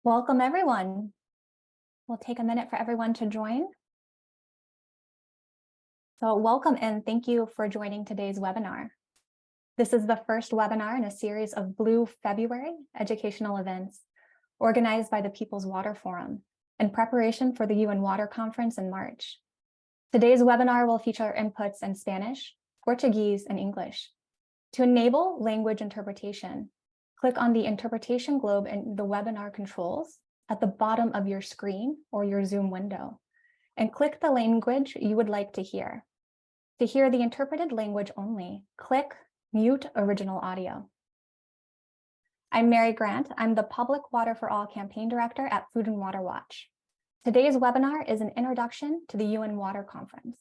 Welcome, everyone. We'll take a minute for everyone to join. So welcome and thank you for joining today's webinar. This is the first webinar in a series of Blue February educational events organized by the People's Water Forum in preparation for the UN Water Conference in March. Today's webinar will feature inputs in Spanish, Portuguese, and English. To enable language interpretation, click on the interpretation globe in the webinar controls at the bottom of your screen or your Zoom window, and click the language you would like to hear. To hear the interpreted language only, click Mute Original Audio. I'm Mary Grant. I'm the Public Water for All Campaign Director at Food and Water Watch. Today's webinar is an introduction to the UN Water Conference.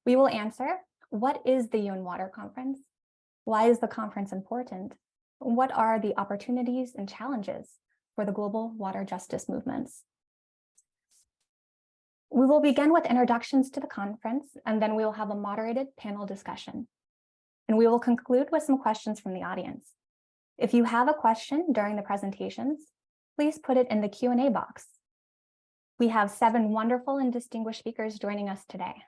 We will answer, what is the UN Water Conference? Why is the conference important? What are the opportunities and challenges for the global water justice movements? We will begin with introductions to the conference, and then we will have a moderated panel discussion. And we will conclude with some questions from the audience. If you have a question during the presentations, please put it in the Q&A box. We have 7 wonderful and distinguished speakers joining us today.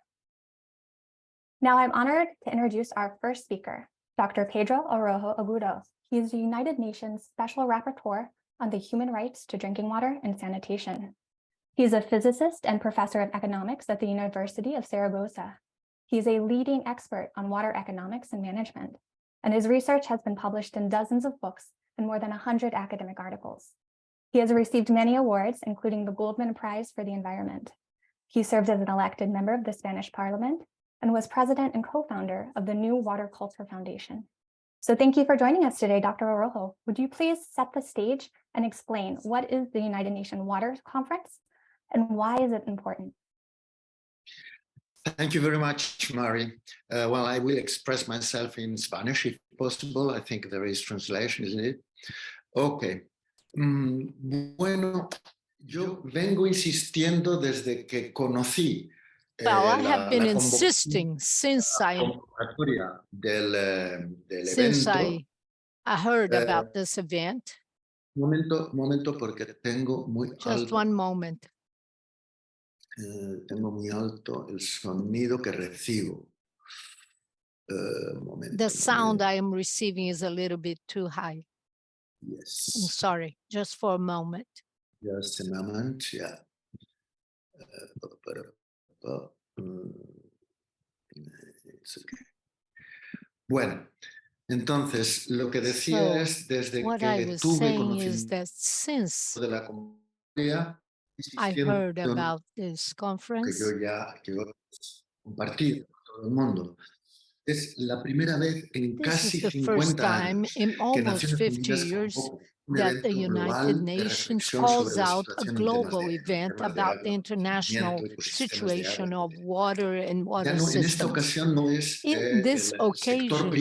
Now I'm honored to introduce our first speaker, Dr. Pedro Arrojo. He is the United Nations Special Rapporteur on the human rights to drinking water and sanitation. He is a physicist and professor of economics at the University of Zaragoza. He is a leading expert on water economics and management, and his research has been published in dozens of books and more than 100 academic articles. He has received many awards, including the Goldman Prize for the Environment. He served as an elected member of the Spanish Parliament and was president and co-founder of the New Water Culture Foundation. So thank you for joining us today, Dr. Arrojo. Would you please set the stage and explain what is the United Nations Water Conference and why is it important? Thank you very much, Mary. Well, I will express myself in Spanish if possible. I think there is translation, isn't it? Okay. Bueno, yo vengo insistiendo desde que conocí. Well, I have been insisting since I heard about this event. Momento, porque tengo muy Just alto. one moment. Tengo muy alto el sonido que recibo. The sound I am receiving is a little bit too high. Yes. I'm sorry, just for a moment. Just a moment, yeah. It's okay. Bueno, entonces lo que decía es desde que tuve conocimiento de la comunidad, I heard about this conference. Que yo ya compartido con todo el mundo. Es la primera vez en casi 50 años in almost 50 years that the United Nations calls out a global event about the international situation of water and water systems. In this occasion,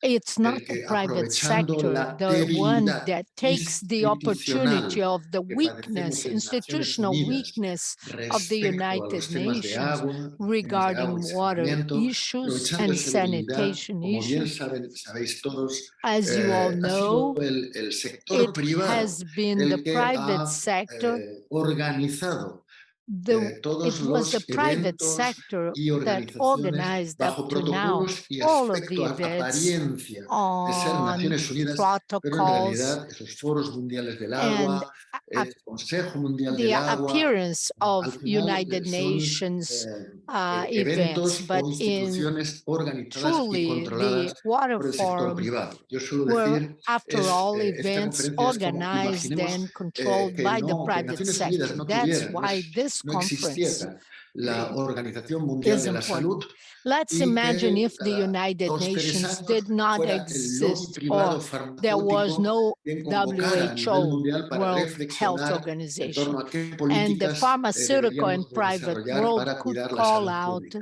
it's not the private sector, the one that takes the opportunity of the weakness, institutional weakness of the United Nations regarding water issues and sanitation issues. As you all know, it has been the private sector. It was the private sector that organized up to now all of the events on protocols and the appearance of United Nations events, but in truly the Water Forum were, after all, events organized and controlled by the private sector. That's why this conference is important. Let's imagine if the United Nations did not exist or there was no WHO, World Health Organization, and the pharmaceutical and private world could call out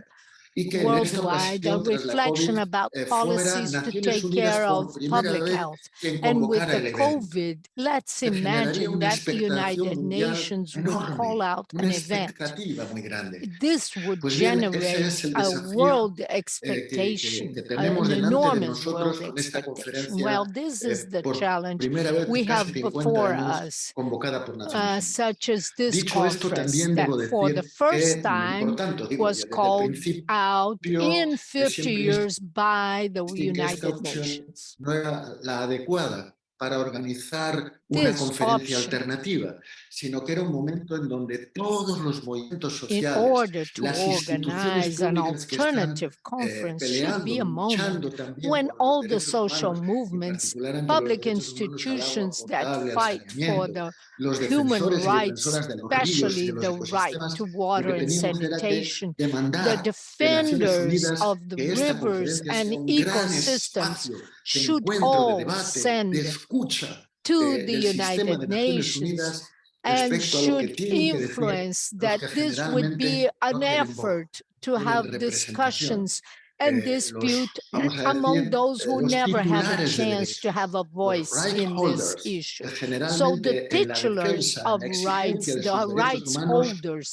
worldwide, a reflection about policies to take care of public health. And with the COVID, let's imagine that the United Nations would call out an event. This would generate a world expectation, an enormous world expectation. Well, this is the challenge we have before us, such as this conference that for the first time was called out in 50 years by the United Nations. Para organizar una conferencia alternativa, sino que era un momento en donde todos los movimientos sociales, las instituciones públicas que están peleando, luchando también all the social movements, public institutions that fight for the human rights, especially the right to water and sanitation, the defenders of the rivers and ecosystems should all send to the United Nations and should influence that this would be an effort to have discussions and dispute among those who never had a chance to have a voice in this issue. So the titulars of rights, the rights holders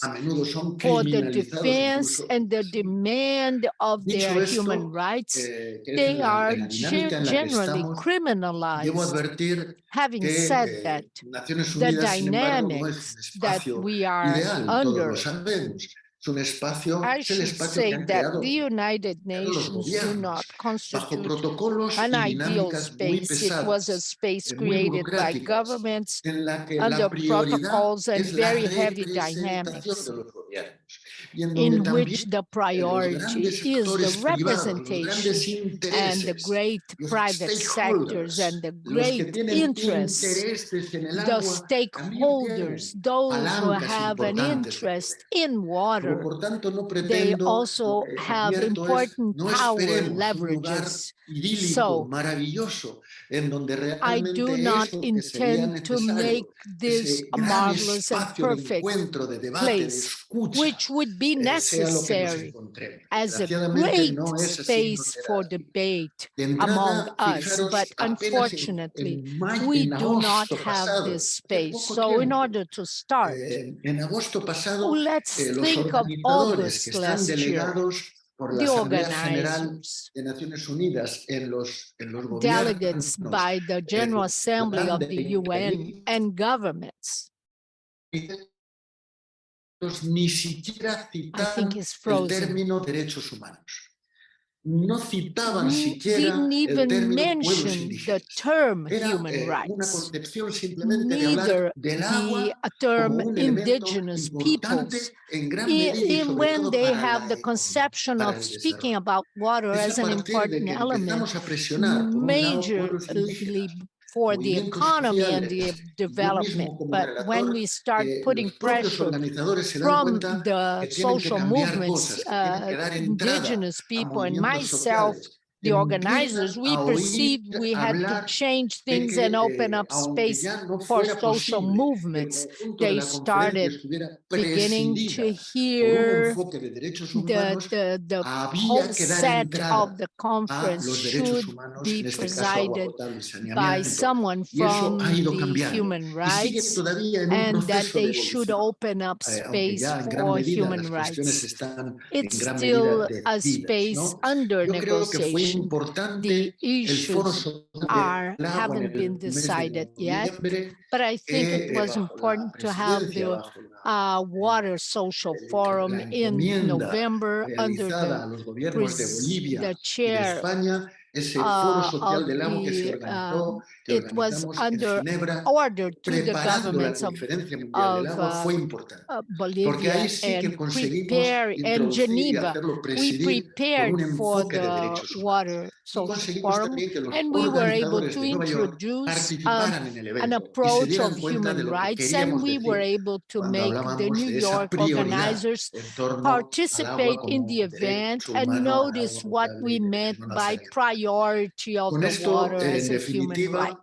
for the defense and the demand of their human rights, they are generally criminalized. Having said that, the dynamics that we are under, I should say that the United Nations do not constitute an ideal space. It was a space created by governments under protocols and very heavy dynamics, in which the priority is the representation and the great private sectors and the great interests, the stakeholders, those who have an interest in water. They also have important power leverages. So I do not intend to make this a marvelous and perfect place, which would be necessary as a great space for debate among us. But unfortunately, we do not have this space. So in order to start, let's think of August last year. The organizers, delegates by the General Assembly of the UN and governments. I think he's frozen. Didn't even mention the term human rights, neither the term indigenous peoples, even when they have the conception of speaking about water as an important element, majorly for the economy and the development. But when we start putting pressure from the social movements, indigenous people and myself, the organizers, we perceived we had to change things and open up space for social movements. They started beginning to hear the whole set of the conference should be presided by someone from the human rights, and that they should open up space for human rights. It's still a space under negotiation. The issues haven't been decided yet, but I think it was important to have the Water Social Forum in November under the chair it was under order to the governments of Bolivia and Geneva. We prepared for the Water Social Forum, and we were able to introduce an approach of human rights, and we were able to make the New York organizers participate in the event and notice what we meant by priority of the water as a human right.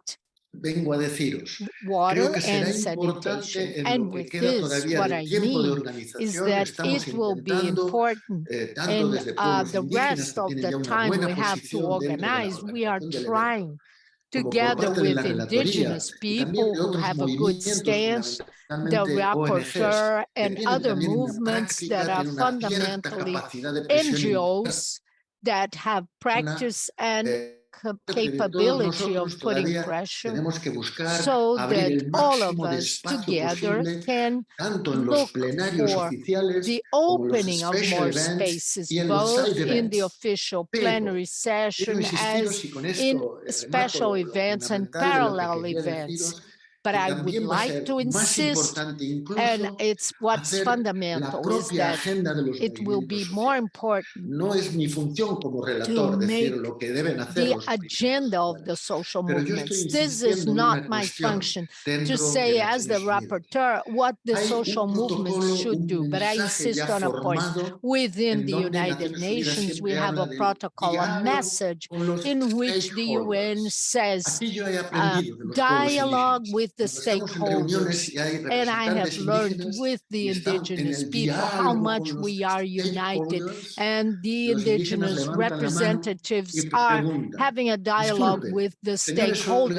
vengo a deciros, water creo que será and importante sanitation. en And lo que with queda this, todavía what de I tiempo de mean is organización, that estamos it will be intentando, important tanto in desde pueblos the indígenas rest que of tienen the ya una time buena we have to posición dentro de la organize. We are organización del evento, trying, como por together parte de la with Relatoría indigenous y también people de who otros have a good movimientos, stance, the fundamentalmente ONGs, rapporteur, que and tienen other también en la movements that práctica, are tienen una cierta fundamentally capacidad de presión interna, NGOs that have practice and parte de todos capability of nosotros putting todavía pressure, tenemos que buscar so abrir that el all of máximo de us espacio together posible, can tanto en los look plenarios for oficiales the como en los opening of special more events spaces, y en los both side in the events. official Pero plenary quiero session insistiros as y con in esto remato special lo events and fundamental de lo que parallel quería events. deciros, But que I would también va a like ser to más insist, importante and incluso it's what's hacer la fundamental, is propia that agenda de los it will movimientos be more sociales. important No es mi función como to relator decir make lo que deben hacer the los movimientos agenda of the sociales, social pero yo estoy movements. This is insistiendo en not una my cuestión function to dentro de say as the Naciones Unidas. rapporteur what the Hay social un movements protocolo, should un do, but I mensaje ya insist on a point. formado Within en the donde United Naciones Unidas Nations, we siempre have habla a del protocol, a diálogo message con los in which the UN stakeholders. says Aquí yo he aprendido de los pueblos dialogue indígenas. with the Cuando estamos en reuniones stakeholders. y hay And I have representantes learned indígenas with y the están en indigenous el people how diálogo con much los we are united, stakeholders, and the los indígenas indigenous levantan la mano representatives y are preguntan, having a dialogue disculpe, with the señores stakeholders,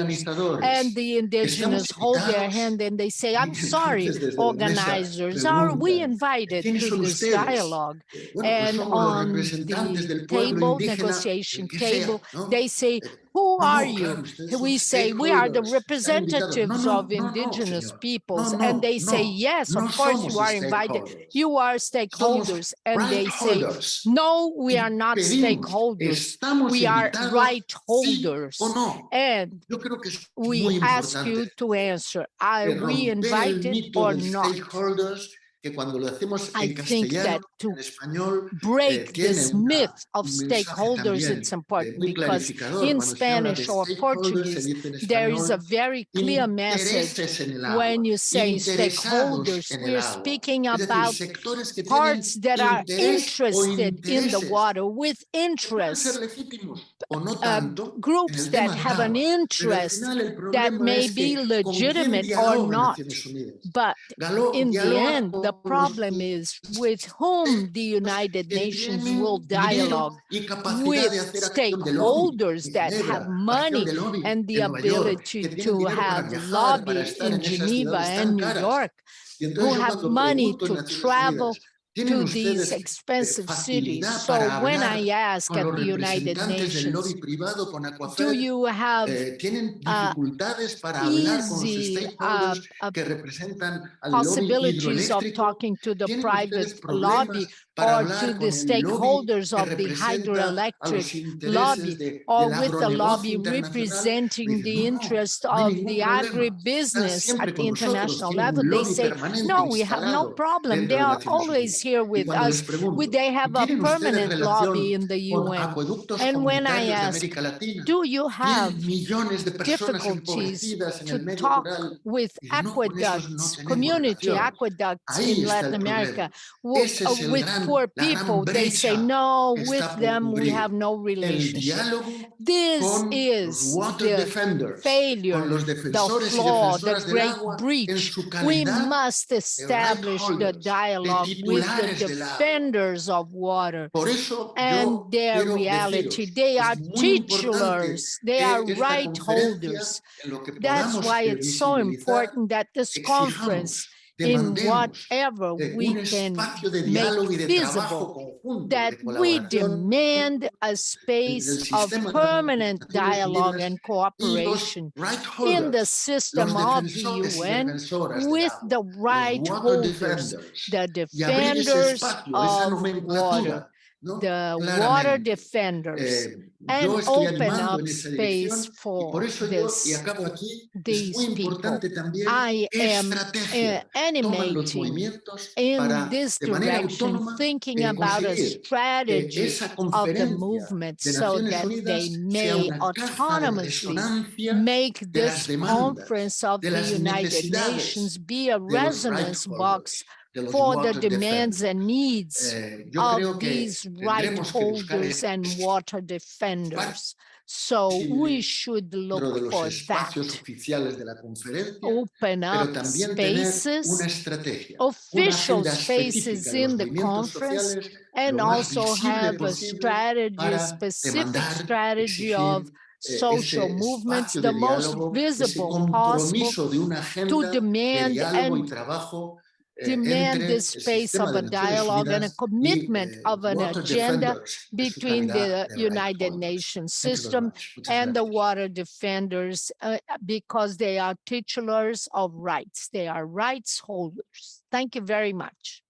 and organizadores, the ¿estamos indigenous hold their invitados? hand and they say, I'm Y sorry, entonces desde la mesa organizers, are we preguntan, invited ¿quiénes to son this ustedes? dialogue? Bueno, pues And somos los on representantes the del pueblo table, indígena, el negotiation que table, sea, ¿no? they say, who No, are no, you? claro, ustedes son We say, we are the stakeholders, están invitados. No, representatives no, of no, no, indigenous señor. peoples. No, And no, they say, no, yes, no of course you somos are invited. stakeholders. You are Somos stakeholders. And right they say, holders. no, we are Y not pedimos, stakeholders. ¿estamos We are invitados, right sí o holders. no? And Yo creo que es we muy ask importante you to answer, are we romper el invited mito or del not? stakeholders, que cuando lo hacemos I en think castellano, that to en español, break tiene this myth of un mensaje stakeholders, también it's important muy because clarificador. in Cuando se habla de Spanish or stakeholders, se Portuguese, dice en there is a español, very clear message intereses en el when agua, you say interesados stakeholders. en el We're agua. speaking Es decir, about sectores que tienen parts that are interés o interested in the intereses, water with que pueden ser interest, legítimos o no tanto en groups el that tema del have an agua. Pero al interest final el that problema may es be que ¿con quién legitimate or dialoga not. Naciones Unidas? But in the Dialoga end, the con los problem is with whom the United que Nations will tienen dinero dialogue, y capacidad with de hacer acción de lobby stakeholders en that have Ginebra, acción money de lobby and the en Nueva York, ability que tienen to dinero para have viajar, para lobby estar in en esas Geneva ciudades and tan New caras. York, Y who entonces yo have cuando money pregunto en to Naciones travel Unidas, ¿tienen to these ustedes expensive cities? facilidad So para when I hablar ask con at los the United representantes del Nations, lobby privado, con do Aquafed? you have ¿Tienen uh, dificultades para hablar con los easy stakeholders que representan al lobby possibilities of hidroeléctrico? talking to the ¿Tienen private ustedes lobby problemas para or to hablar the con el lobby stakeholders que of the representa a hydroelectric los intereses lobby or del with the agronegocio lobby internacional? Me representing dicen, the no, no, interest no hay of ningún the problema. Están agribusiness siempre at the con nosotros, international tienen level? un They lobby say, permanente no, we have no instalado problem. dentro They de are Naciones always Unidas. here Y with cuando les us. pregunto, They ¿y have a tienen ustedes permanent lobby relación in the con UN. acueductos And when I comunitarios de ask, América Latina? do you have Tienen millones de personas difficulties empobrecidas en to el medio talk rural. with Y no, con esos no aqueducts, tenemos community relación. aqueducts Ahí in está Latin el America, problema. Ese es with poor la gran people? They say, brecha no, que with está por them we have cubrir. no El relationship. diálogo This con los is water the defenders, con failure, los the defensores y flaw, the defensoras del great agua en breach. su We calidad must de right establish the holders, de dialogue with the titulares del agua. defenders of water Por eso and yo their quiero reality. deciros, They are es muy importante titulars, they are que esta right conferencia, holders. en lo que That's podamos why it's so visibilizar, important that this conference, exijamos, in demandemos whatever we un can espacio de make diálogo y de trabajo visible, conjunto, that de we colaboración demand a entre el space of sistema de permanent Naciones dialogue Unidas and y los cooperation right in the holders, system los of the defensores y UN defensoras del with agua, the los right water holders, defenders, the y abrir ese defenders espacio, esa of water, nomenclatura, ¿no? the water Claramente. defenders, Yo and estoy open animando up en esa space dirección y por for eso yo, y acabo aquí, es muy these people. importante también I qué am estrategia toman los animating movimientos in para, this de manera direction, autónoma, thinking about a conseguir que strategy esa of the conferencia movement de so Naciones that they Unidas sea may una caja de autonomously resonancia make de las this demandas, conference of de the las United necesidades Nations be a de los right resonance box holders, de los for the water demands and defenders. needs Yo of creo que these right tendremos que buscar holders and water defenders. So we should look for that. Open up spaces, official spaces in the conference, and also have a strategy, specific strategy of social movements, the most visible possible, to demand this space of a dialogue and a commitment of an agenda between the United Nations system and the water defenders, because they are titulars of rights. They are rights holders. Thank you very much.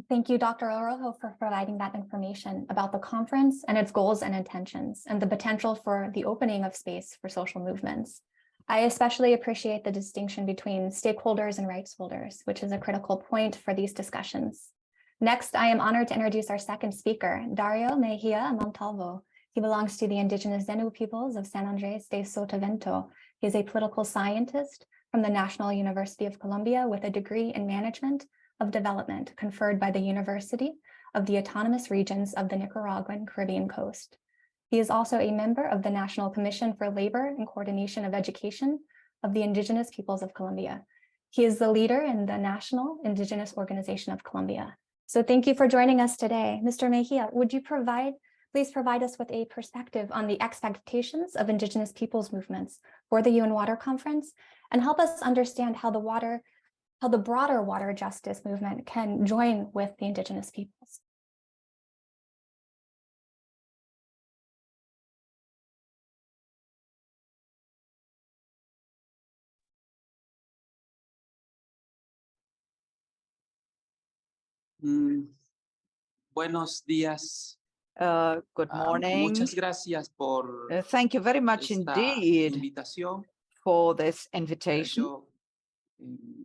Thank you, Dr. Arrojo, for providing that information about the conference and its goals and intentions, and the potential for the opening of space for social movements. I especially appreciate the distinction between stakeholders and rights holders, which is a critical point for these discussions. Next, I am honored to introduce our second speaker, Dario Mejía Montalvo. He belongs to the indigenous Zenu peoples of San Andrés de Sotavento. He is a political scientist from the National University of Colombia with a degree in management of development conferred by the University of the Autonomous Regions of the Nicaraguan Caribbean Coast. He is also a member of the National Commission for Labor and Coordination of Education of the Indigenous Peoples of Colombia. He is the leader in the National Indigenous Organization of Colombia. So thank you for joining us today. Mr. Mejía, would you please provide us with a perspective on the expectations of Indigenous peoples movements for the UN Water Conference, and help us understand how the broader water justice movement can join with the Indigenous peoples? Buenos días. Good morning. Muchas gracias por thank you very much indeed for this invitation.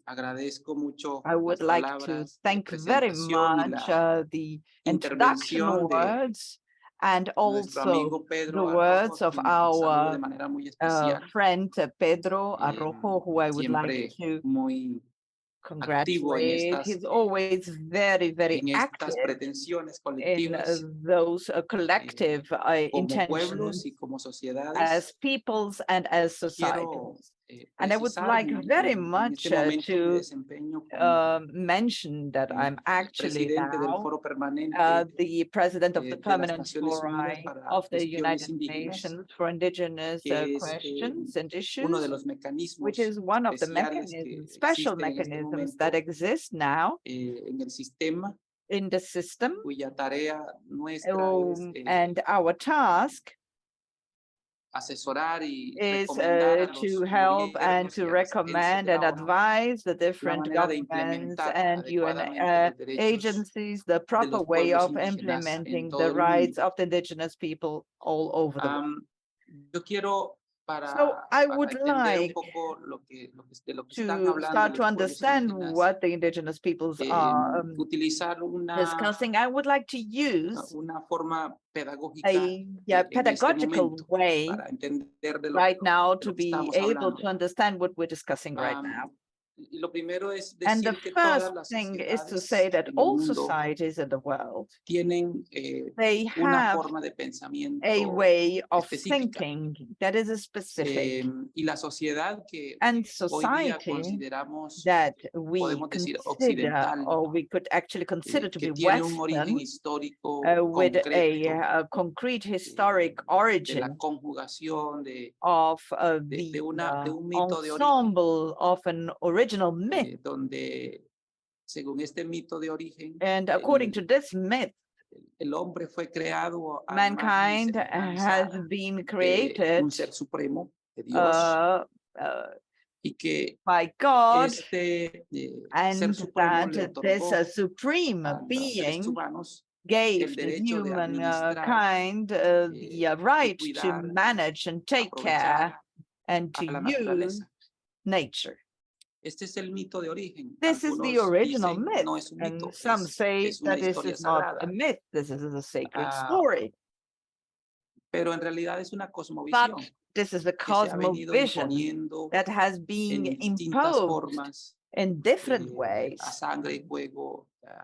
Agradezco mucho I would like to thank very much the introduction words and also the words of our friend Pedro Arrojo, who I would like to congratulate. He's always very, very active in those collective intentions as peoples and as societies. And I would like very much to mention that I'm actually now the president of the Permanent Forum of the United Nations for Indigenous questions and issues, which is one of the mechanisms, special mechanisms that exist now in the system. And our task is to help and to recommend and advise the different governments and UN agencies the proper way of implementing the rights of the indigenous people all over the world. So I would like to start to understand what the indigenous peoples are discussing. I would like to use a pedagogical way right now to be able to understand what we're discussing right now. And the first thing is to say that all societies in the world, they have a way of thinking that is specific. And society that we consider, or we could actually consider to be Western, with a concrete historic origin of the ensemble of an original myth. And according to this myth, mankind has been created by God, and that this supreme being gave the humankind the right to manage and take care and to use nature. This is the original myth, and some say that this is not a myth, this is a sacred story. But this is a cosmovision that has been imposed in different ways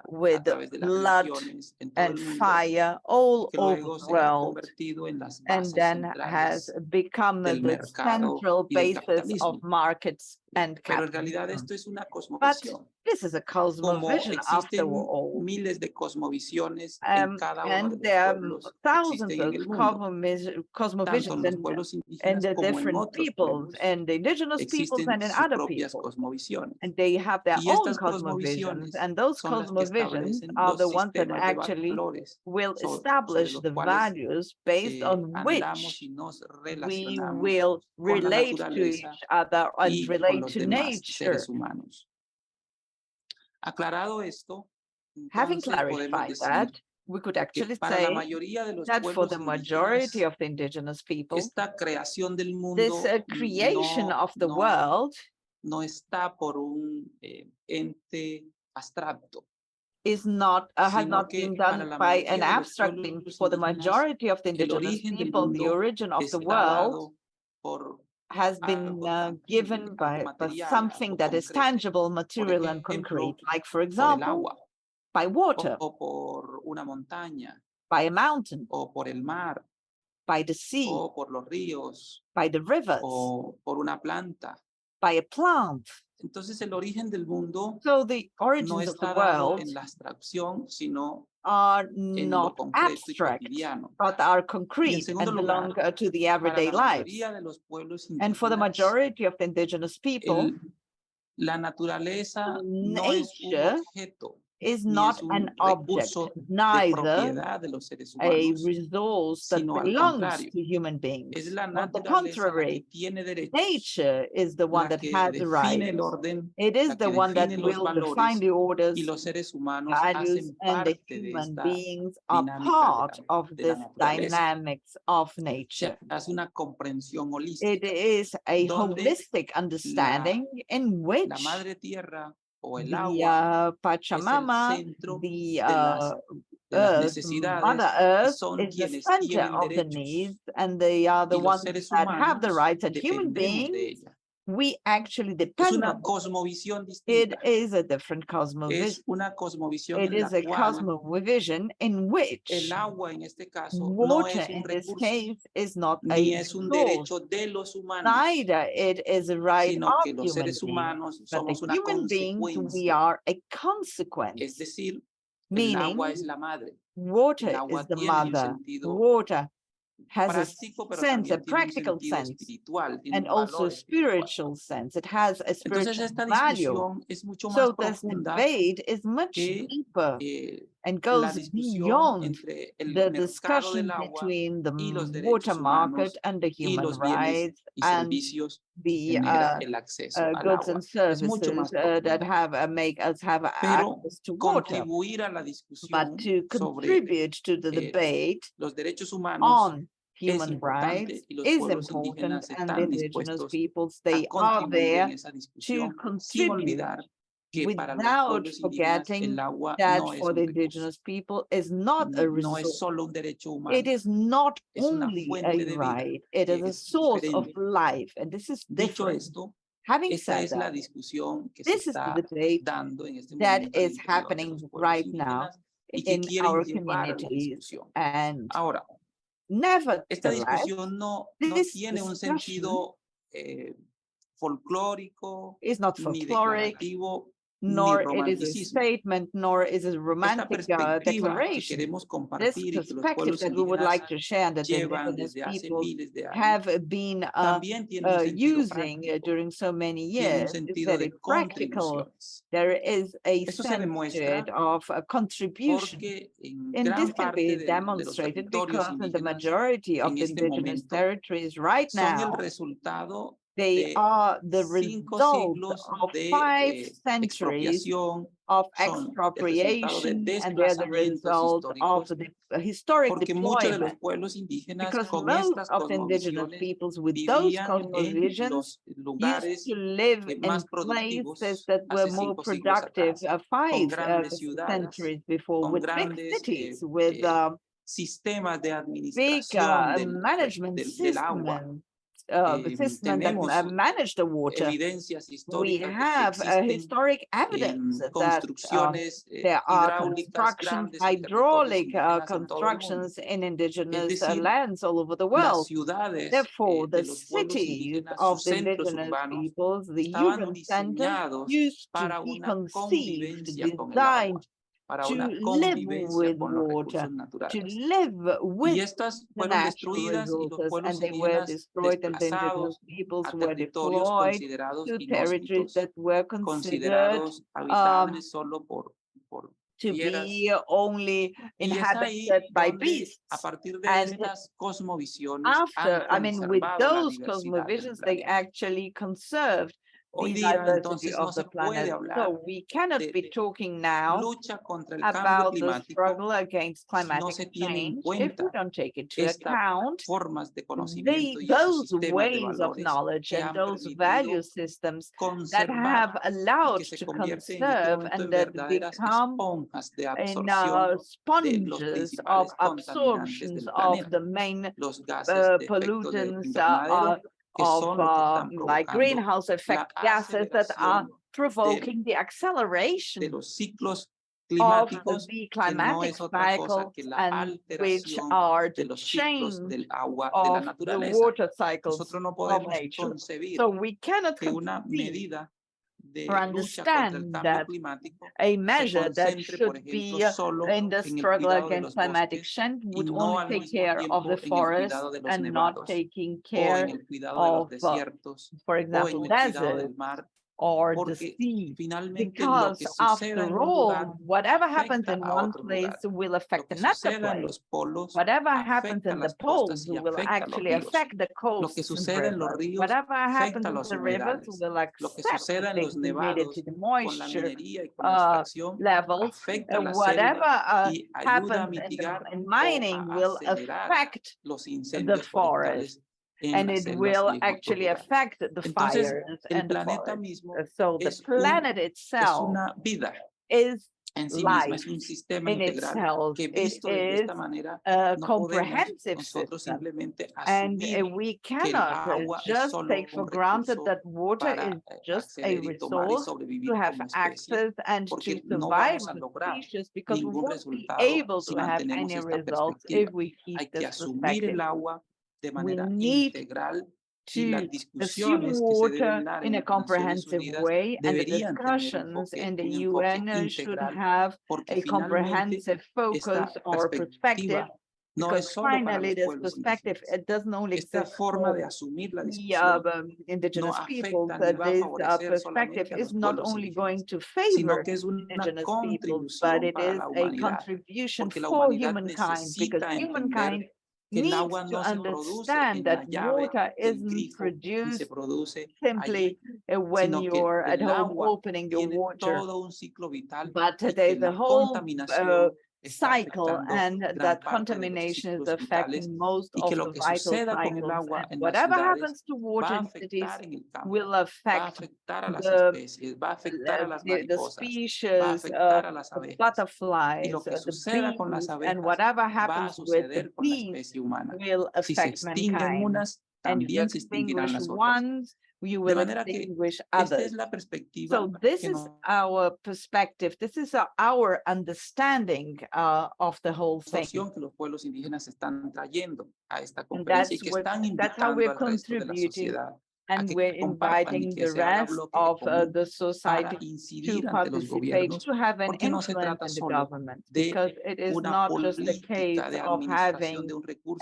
with blood and fire all over the world, and then has become the central basis of markets and capitalism. But this is a cosmovision after all. And there are thousands of cosmovisions in the different peoples, and the indigenous peoples and in other peoples. And they have their own cosmovisions, and those cosmovisions are the ones that actually will establish the values based on which we will relate to each other and relate to nature. Having clarified that, we could actually say that for the majority of the indigenous people, this creation of the world is not has not been done by an abstract being. For the majority of the indigenous people, the origin of the world has been given by something that is tangible, material, and concrete, like, for example, by water, by a mountain, by the sea, by the rivers, by a plant. So the origins of the world are not abstract, but are concrete and belong to the everyday life. And for the majority of the indigenous people, nature is not an object, neither a resource that belongs to human beings. On the contrary, nature is the one that has the right. It is the one that will define the orders, values, and the human beings are part of this dynamics of nature. It is a holistic understanding in which the Pachamama, the Earth, Mother Earth, is the center of the needs, and they are the ones that have the rights. And human beings, we actually depend on. It is a different cosmovision. It is a cosmovision in which water, in this case, is not a source. Neither it is a right of human beings, but the human beings, we are a consequence. Meaning, water is the mother. Water has a sense, a practical sense, and also spiritual sense. It has a spiritual value. So this debate is much deeper and goes beyond the discussion between the water market and the human rights and the goods and services that make us have access to water. But to contribute to the debate on human rights is important, and the indigenous peoples, they are there to contribute, without forgetting that for the indigenous people is not a resource. It is not only a right, it is a source of life, and this is different. Having said that, this is the debate that is happening right now in our communities, and nevertheless, this discussion is not folkloric, nor it is a statement, nor is it a romantic declaration. This perspective that we would like to share, that the indigenous people have been using during so many years, is very practical. There is a sense of a contribution. And this can be demonstrated because in the majority of the indigenous territories right now, they are the result of 5 centuries of expropriation, and they're the result of the historic deployment. Because most of the indigenous peoples with those cosmovisions used to live in places that were more productive 5 centuries before, with big cities, with big management systems, system that manage the water. We have historic evidence that there are constructions, hydraulic constructions in indigenous lands all over the world. Therefore, the cities of the indigenous peoples, the urban centers, used to be conceived, designed to live with water, to live with the natural resources, and they were destroyed, and the indigenous peoples were deployed to territories that were considered to be only inhabited by beasts. And after, with those cosmovisions, they actually conserved the diversity of the planet. So we cannot be talking now about the struggle against climatic change if we don't take into account those ways of knowledge and those value systems that have allowed to conserve and that become sponges of absorptions of the main pollutants of like greenhouse effect gases that are provoking the acceleration of the climatic cycle, and which are the change of the water cycles of nature. So we cannot conceive or understand that a measure that should be in the struggle against climate change would only take care of the forest and not taking care of, for example, deserts or the sea, because after all, whatever happens in one place will affect another place. Whatever happens in the poles will actually affect the coasts and rivers. Whatever happens in the rivers will accept the humidity, the moisture levels. Whatever happens in mining will affect the forest. And it will actually affect the fires and the forest. So the planet itself is life in itself. It is a comprehensive system. And we cannot just take for granted that water is just a resource to have access and to survive the species, because we won't be able to have any results if we keep this perspective. We need to assume water in a comprehensive way, and the discussions in the UN should have a comprehensive focus or perspective, because finally this perspective, it doesn't only exist for the indigenous people, that this perspective is not only going to favor indigenous peoples, but it is a contribution for humankind, because humankind needs to understand that water isn't produced simply when you're at home opening your water, but there's a whole cycle, and that contamination is affecting most of the vital cycles. And whatever happens to water in cities will affect the species, the butterflies, the bees, and whatever happens with the bees will affect mankind. And if you extinguish ones, you will extinguish others. So this is our perspective. This is our understanding of the whole thing. And that's how we're contributing. And we're inviting the rest of the society to participate, to have an influence in the government, because it is not just a case of having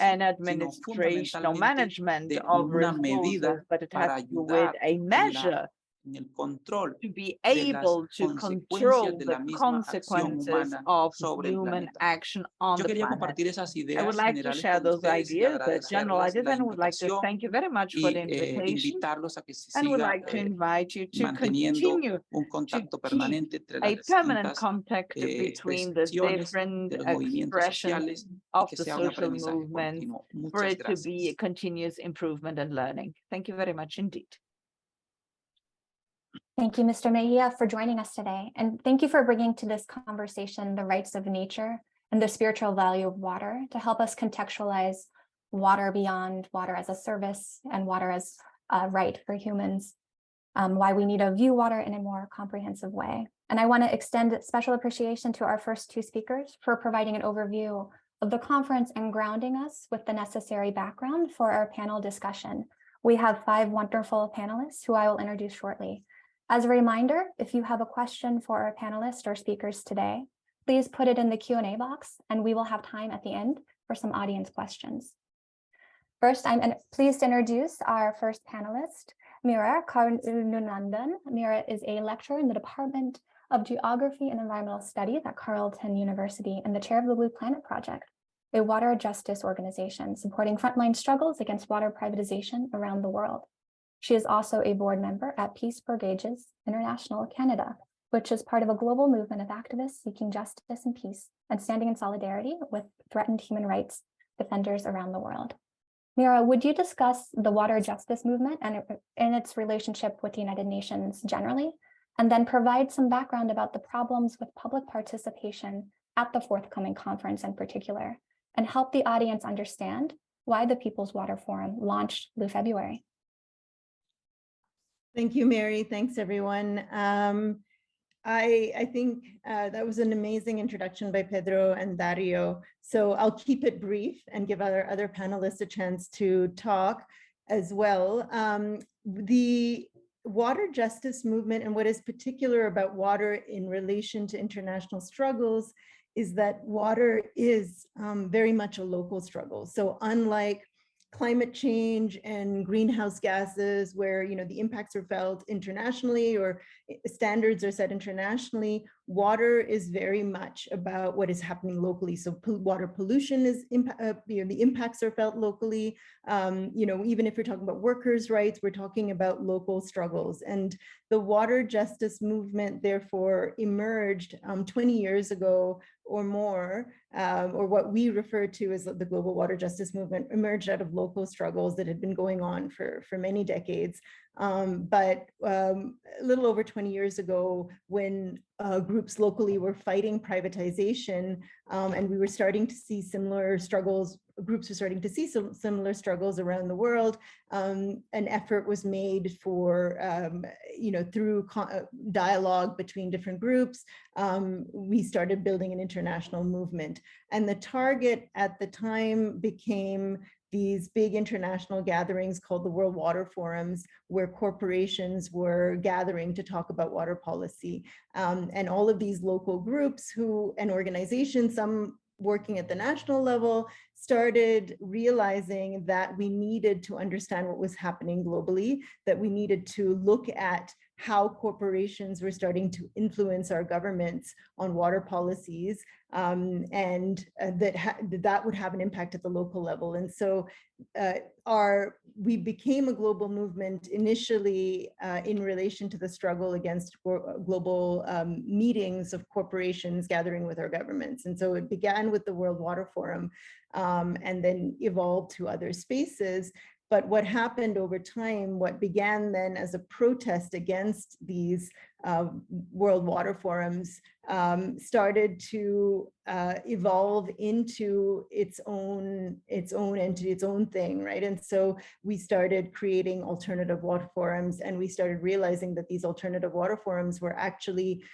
an administration or management of resources, but it has to do with a measure to be able to control the consequences of human action on the planet. I would like to share those ideas, the general ideas, and would like to thank you very much for the invitation, and would like to invite you to continue to keep a permanent contact between the different expressions of the social movement for it to be a continuous improvement and learning. Thank you very much indeed. Thank you, Mr. Mejía, for joining us today. And thank you for bringing to this conversation the rights of nature and the spiritual value of water to help us contextualize water beyond, water as a service, and water as a right for humans, why we need to view water in a more comprehensive way. And I want to extend special appreciation to our first two speakers for providing an overview of the conference and grounding us with the necessary background for our panel discussion. We have 5 wonderful panelists who I will introduce shortly. As a reminder, if you have a question for our panelists or speakers today, please put it in the Q&A box, and we will have time at the end for some audience questions. First, I'm pleased to introduce our first panelist, Meera Karunananthan. Meera is a lecturer in the Department of Geography and Environmental Studies at Carleton University and the chair of the Blue Planet Project, a water justice organization supporting frontline struggles against water privatization around the world. She is also a board member at Peace Brigades International Canada, which is part of a global movement of activists seeking justice and peace and standing in solidarity with threatened human rights defenders around the world. Meera, would you discuss the water justice movement and its relationship with the United Nations generally, and then provide some background about the problems with public participation at the forthcoming conference in particular, and help the audience understand why the People's Water Forum launched Blue February? Thank you, Mary. Thanks, everyone. I think that was an amazing introduction by Pedro and Dario. So I'll keep it brief and give our other panelists a chance to talk as well. The water justice movement and what is particular about water in relation to international struggles is that water is very much a local struggle. So unlike climate change and greenhouse gases, where the impacts are felt internationally or standards are set internationally, water is very much about what is happening locally. So water pollution is the impacts are felt locally. Even if you're talking about workers' rights, we're talking about local struggles. And the water justice movement therefore emerged 20 years ago or more, or what we refer to as the global water justice movement, emerged out of local struggles that had been going on for many decades. But a little over 20 years ago, when groups locally were fighting privatization, and we were starting to see similar struggles, groups were starting to see similar struggles around the world, an effort was made for, through dialogue between different groups, we started building an international movement. And the target at the time became these big international gatherings called the World Water Forums, where corporations were gathering to talk about water policy. And all of these local groups and organizations, some working at the national level, started realizing that we needed to understand what was happening globally, that we needed to look at how corporations were starting to influence our governments on water policies, and that would have an impact at the local level. And so we became a global movement initially in relation to the struggle against global meetings of corporations gathering with our governments. And so it began with the World Water Forum, and then evolved to other spaces. But what happened over time, what began then as a protest against these World Water Forums, started to evolve into its own entity, its own thing, right? And so we started creating alternative water forums, and we started realizing that these alternative water forums were actually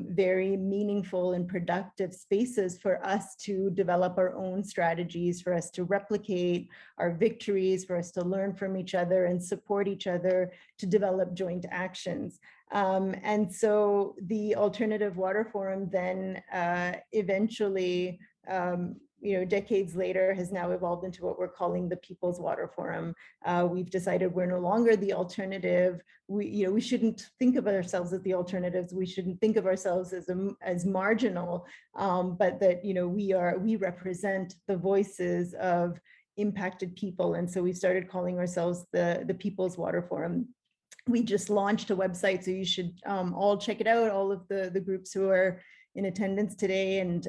very meaningful and productive spaces for us to develop our own strategies, for us to replicate our victories, for us to learn from each other and support each other to develop joint actions. And so the Alternative Water Forum then eventually, decades later, has now evolved into what we're calling the People's Water Forum. We've decided we're no longer the alternative. We shouldn't think of ourselves as the alternatives. We shouldn't think of ourselves as marginal, but that we represent the voices of impacted people. And so we started calling ourselves the People's Water Forum. We just launched a website, so you should all check it out, all of the groups who are in attendance today, and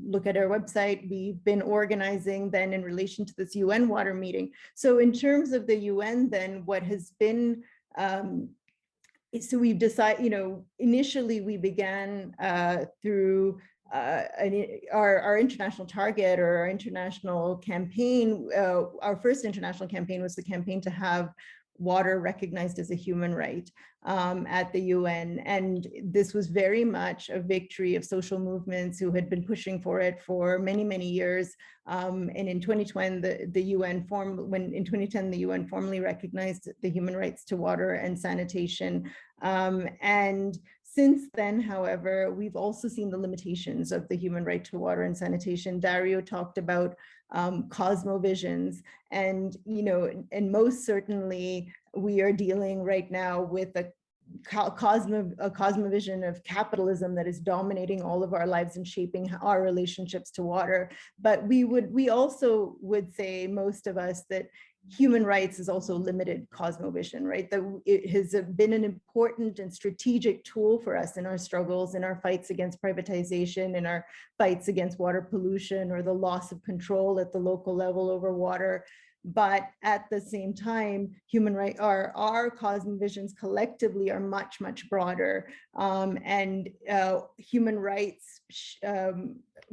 look at our website. We've been organizing then in relation to this UN water meeting. So in terms of the UN then, what has been, so we've decided, initially we began through our international target or our international campaign, our first international campaign was the campaign to have water recognized as a human right at the UN. And this was very much a victory of social movements who had been pushing for it for many, many years. And in 2010, the UN formally recognized the human rights to water and sanitation. And since then, however, we've also seen the limitations of the human right to water and sanitation. Dario talked about cosmovisions, and and most certainly we are dealing right now with a cosmovision of capitalism that is dominating all of our lives and shaping our relationships to water. But we also would say, most of us, that human rights is also limited cosmovision, right? That it has been an important and strategic tool for us in our struggles, in our fights against privatization, in our fights against water pollution or the loss of control at the local level over water. But at the same time, human rights, our cosmovisions collectively are much, much broader. And human rights,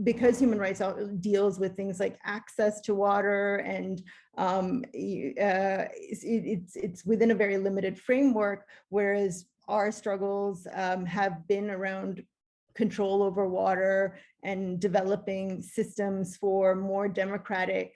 because human rights deals with things like access to water, and it's within a very limited framework, whereas our struggles have been around control over water and developing systems for more democratic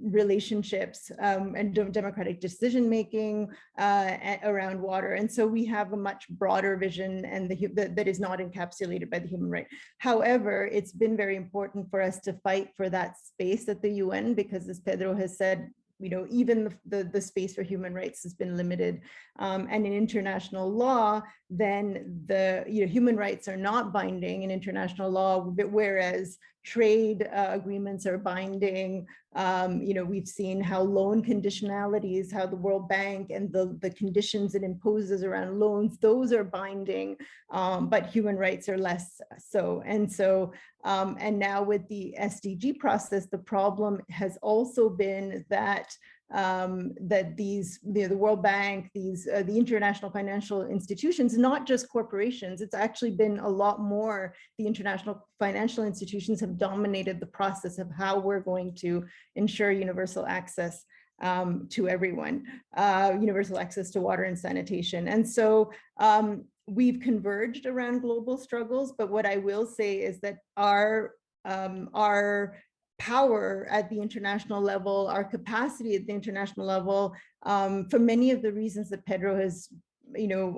relationships and democratic decision making around water. And so we have a much broader vision, and that is not encapsulated by the human right. However, it's been very important for us to fight for that space at the UN, because, as Pedro has said, even the space for human rights has been limited. And in international law, then human rights are not binding in international law, whereas trade agreements are binding. We've seen how loan conditionalities, how the World Bank and the conditions it imposes around loans, those are binding, but human rights are less so. And so, and now with the SDG process, the problem has also been that the World Bank, the international financial institutions, not just corporations, it's actually been a lot more. The international financial institutions have dominated the process of how we're going to ensure universal access to everyone, universal access to water and sanitation. And so we've converged around global struggles, but what I will say is that our power at the international level, our capacity at the international level, for many of the reasons that Pedro has,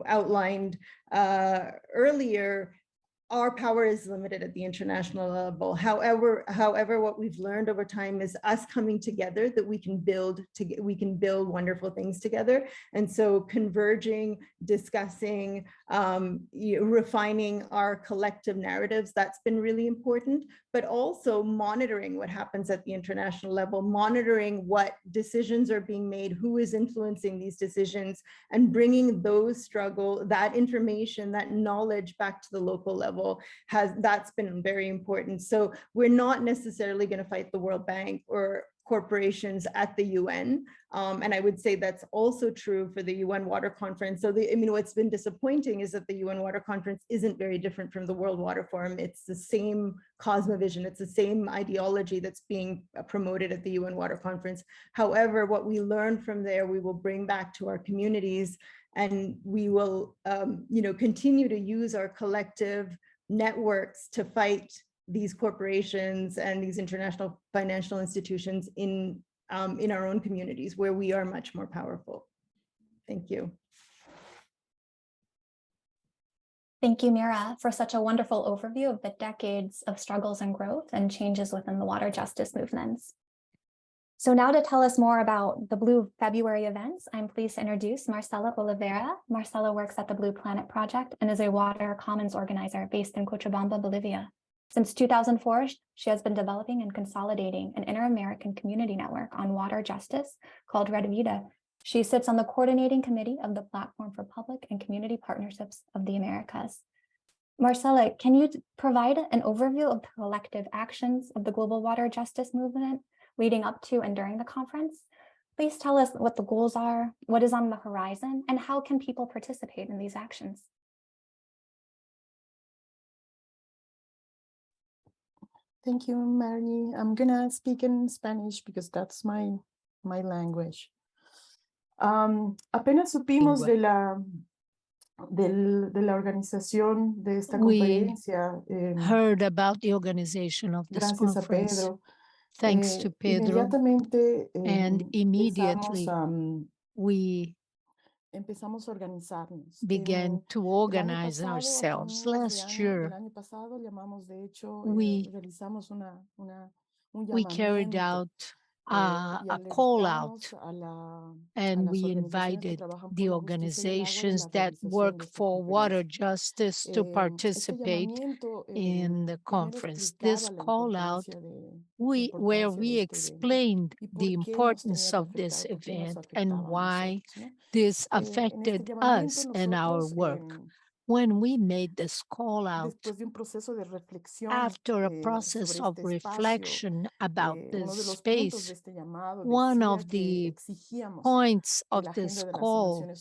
outlined earlier, our power is limited at the international level. However, what we've learned over time is us coming together, that we can build wonderful things together. And so converging, discussing, refining our collective narratives, that's been really important, but also monitoring what happens at the international level, monitoring what decisions are being made, who is influencing these decisions, and bringing that information, that knowledge back to the local level. That's been very important. So we're not necessarily going to fight the World Bank or corporations at the UN. And I would say that's also true for the UN Water Conference. So what's been disappointing is that the UN Water Conference isn't very different from the World Water Forum. It's the same cosmovision. It's the same ideology that's being promoted at the UN Water Conference. However, what we learn from there, we will bring back to our communities, and we will continue to use our collective networks to fight these corporations and these international financial institutions in our own communities, where we are much more powerful. Thank you. Thank you, Meera, for such a wonderful overview of the decades of struggles and growth and changes within the water justice movements. So now to tell us more about the Blue February events, I'm pleased to introduce Marcela Olivera. Marcela works at the Blue Planet Project and is a water commons organizer based in Cochabamba, Bolivia. Since 2004, she has been developing and consolidating an inter-American community network on water justice called Red Vida. She sits on the coordinating committee of the Platform for Public and Community Partnerships of the Americas. Marcela, can you provide an overview of the collective actions of the global water justice movement leading up to and during the conference? Please tell us what the goals are, what is on the horizon, and how can people participate in these actions? Thank you, Mary. I'm gonna speak in Spanish because that's my language. Apenas supimos de la organización de esta conferencia. Heard about the organization of this Gracias conference. a Pedro. Thanks to Pedro. Inmediatamente, And immediately we empezamos a organizarnos. began to organize ourselves. Last year, we carried out a call out, and we invited the organizations that work for water justice to participate in the conference. This call out, where we explained the importance of this event and why this affected us and our work. When we made this call out, after a process of reflection about this space, one of the points of this call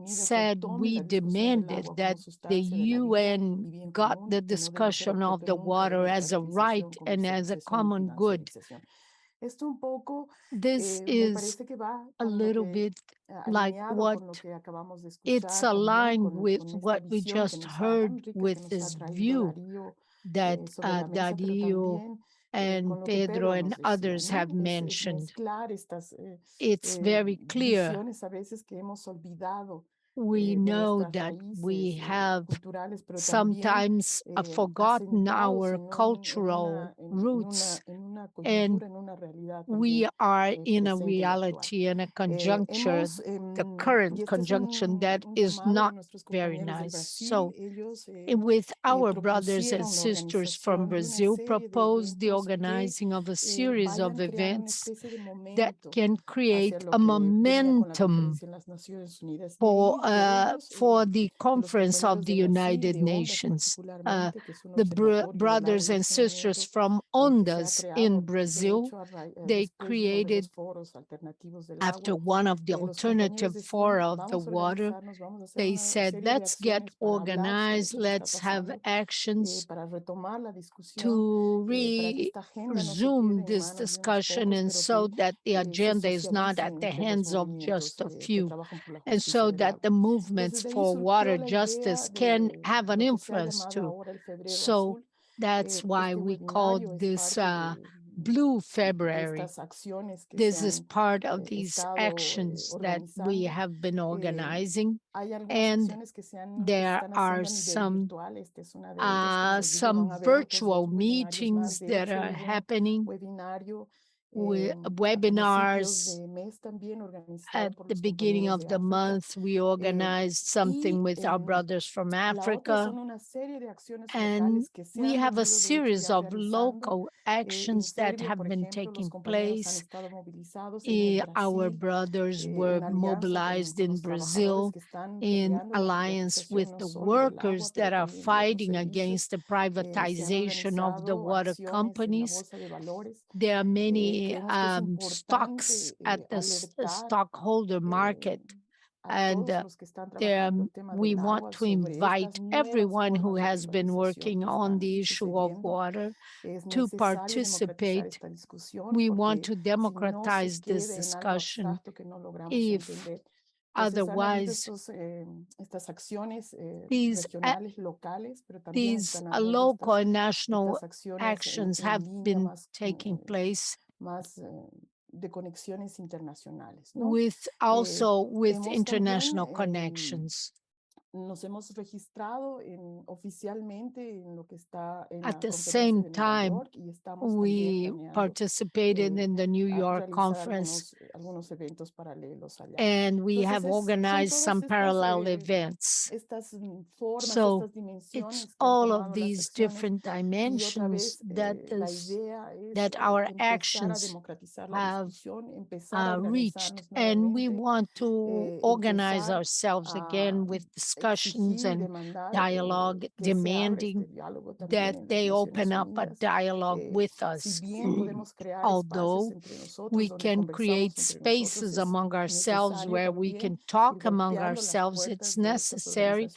said we demanded that the UN got the discussion of the water as a right and as a common good. This is a little bit like what it's aligned with what we just heard with this view that Dario and Pedro and others have mentioned. It's very clear. We know that we have sometimes forgotten our cultural roots, and we are in a reality and a conjuncture, the current conjunction, that is not very nice. So with our brothers and sisters from Brazil proposed the organizing of a series of events that can create a momentum for the conference of the United Nations. The brothers and sisters from Ondas in Brazil, they created, after one of the alternative fora of the water, they said, let's get organized, let's have actions to resume this discussion, and so that the agenda is not at the hands of just a few, and so that the movements for water justice can have an influence too. So that's why we called this Blue February. This is part of these actions that we have been organizing, and there are some virtual meetings that are happening, with webinars. At the beginning of the month, we organized something with our brothers from Africa, and we have a series of local actions that have been taking place. Our brothers were mobilized in Brazil in alliance with the workers that are fighting against the privatization of the water companies. There are many stocks at the stockholder market, and we want to invite everyone who has been working on the issue of water to participate. We want to democratize this discussion. If otherwise, these local and national actions have been taking place with international connections. At the same time, we participated in the New York conference, and we have organized some parallel events. So it's all of these different dimensions that our actions have reached, and we want to organize ourselves again with the discussions and dialogue, demanding that they open up a dialogue with us. Although we can create spaces among ourselves where we can talk among ourselves, it's necessary,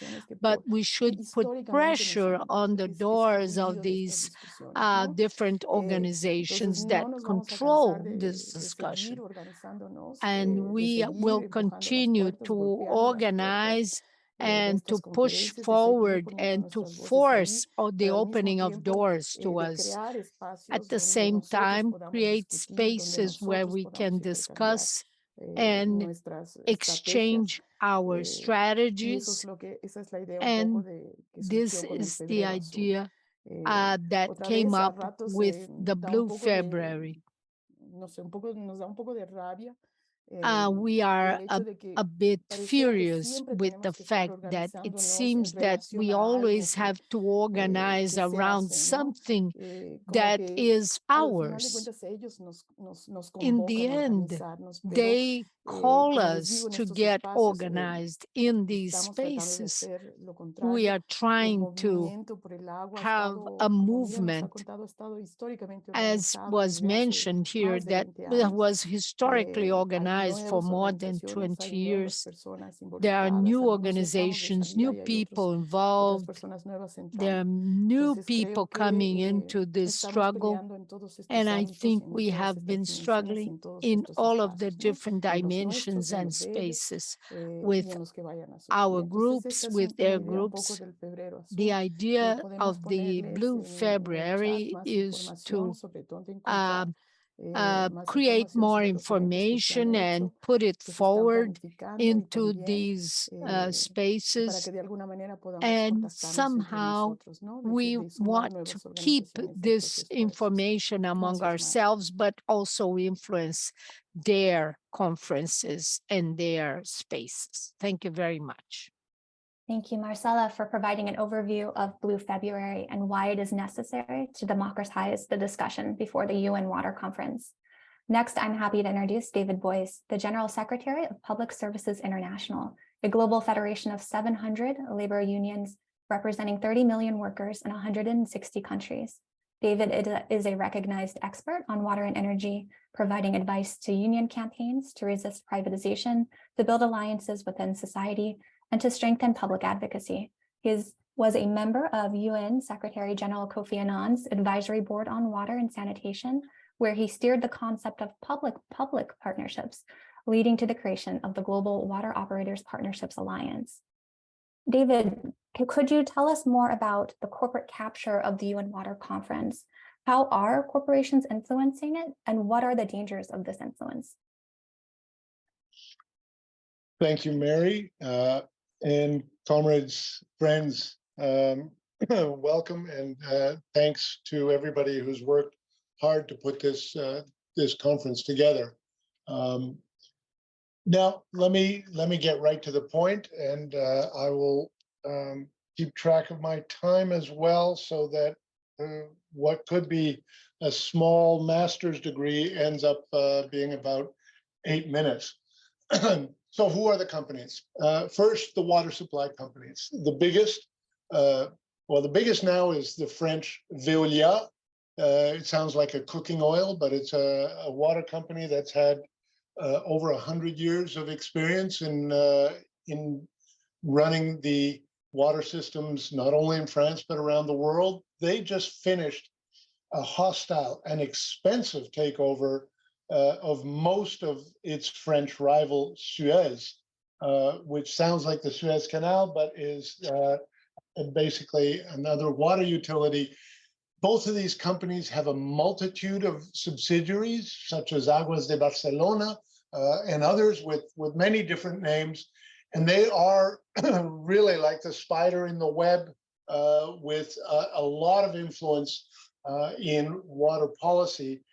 but we should put pressure on the doors of these different organizations that control this discussion. And we will continue to organize and to push forward and to force the opening of doors to us. At the same time, create spaces where we can discuss and exchange our strategies. And this is the idea that came up with the Blue February. We are a bit furious with the fact that it seems that we always have to organize around something that is ours. In the end, they call us to get organized in these spaces. We are trying to have a movement, as was mentioned here, that was historically organized for more than 20 years. There are new organizations, new people involved. There are new people coming into this struggle. And I think we have been struggling in all of the different dimensions and spaces with our groups, with their groups. The idea of the Blue February is to create more information and put it forward into these spaces. And somehow we want to keep this information among ourselves, but also influence their conferences and their spaces. Thank you very much. Thank you, Marcela, for providing an overview of Blue February and why it is necessary to democratize the discussion before the UN Water Conference. Next, I'm happy to introduce David Boyce, the General Secretary of Public Services International, a global federation of 700 labor unions representing 30 million workers in 160 countries. David is a recognized expert on water and energy, providing advice to union campaigns to resist privatization, to build alliances within society, and to strengthen public advocacy. He was a member of UN Secretary General Kofi Annan's Advisory Board on Water and Sanitation, where he steered the concept of public-public partnerships, leading to the creation of the Global Water Operators Partnerships Alliance. David, could you tell us more about the corporate capture of the UN Water Conference? How are corporations influencing it, and what are the dangers of this influence? Thank you, Mary. And comrades, friends, welcome, and thanks to everybody who's worked hard to put this conference together. Now, let me get right to the point, and I will keep track of my time as well, so that what could be a small master's degree ends up being about 8 minutes. So who are the companies? First, the water supply companies. The biggest, the biggest now is the French Veolia. It sounds like a cooking oil, but it's a water company that's had over 100 years of experience in running the water systems, not only in France, but around the world. They just finished a hostile and expensive takeover of most of its French rival Suez, which sounds like the Suez Canal, but is basically another water utility. Both of these companies have a multitude of subsidiaries, such as Aguas de Barcelona and others with many different names. And they are really like the spider in the web with a lot of influence in water policy.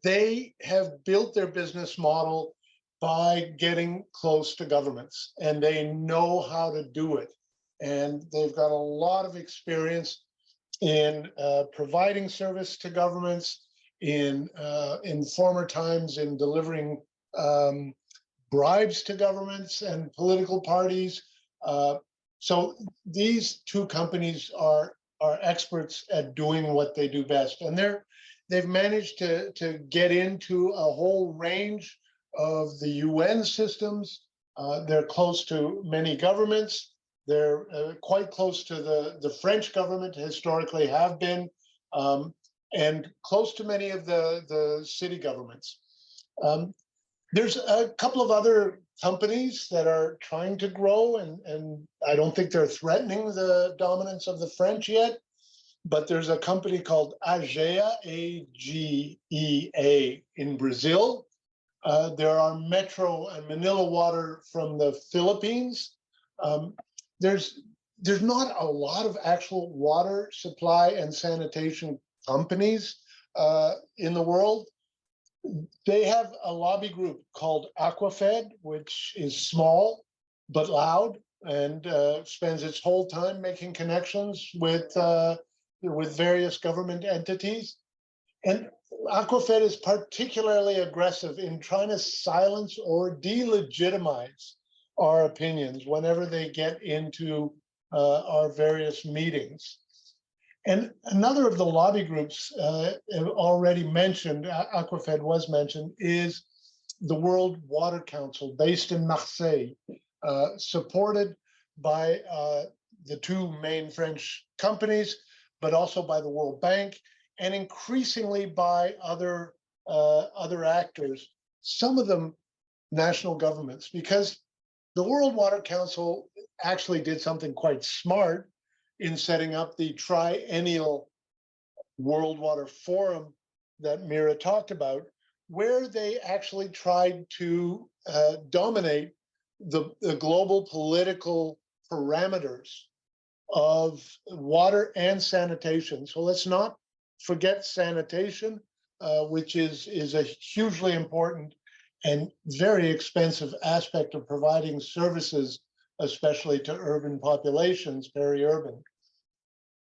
They have built their business model by getting close to governments, and they know how to do it. And they've got a lot of experience in providing service to governments, in former times in delivering bribes to governments and political parties. So these two companies are experts at doing what they do best, and they've managed to get into a whole range of the UN systems. They're close to many governments. They're quite close to the French government, historically have been, and close to many of the city governments. There's a couple of other companies that are trying to grow, and I don't think they're threatening the dominance of the French yet, but there's a company called Agea, A-G-E-A, in Brazil. There are Metro and Manila Water from the Philippines. There's not a lot of actual water supply and sanitation companies in the world. They have a lobby group called Aquafed, which is small but loud and spends its whole time making connections with various government entities. And Aquafed is particularly aggressive in trying to silence or delegitimize our opinions whenever they get into our various meetings. And another of the lobby groups already mentioned, Aquafed was mentioned, is the World Water Council based in Marseille, supported by the two main French companies, but also by the World Bank, and increasingly by other actors, some of them national governments, because the World Water Council actually did something quite smart in setting up the triennial World Water Forum that Meera talked about, where they actually tried to dominate the global political parameters of water and sanitation. So let's not forget sanitation, which is a hugely important and very expensive aspect of providing services, especially to urban populations, peri-urban.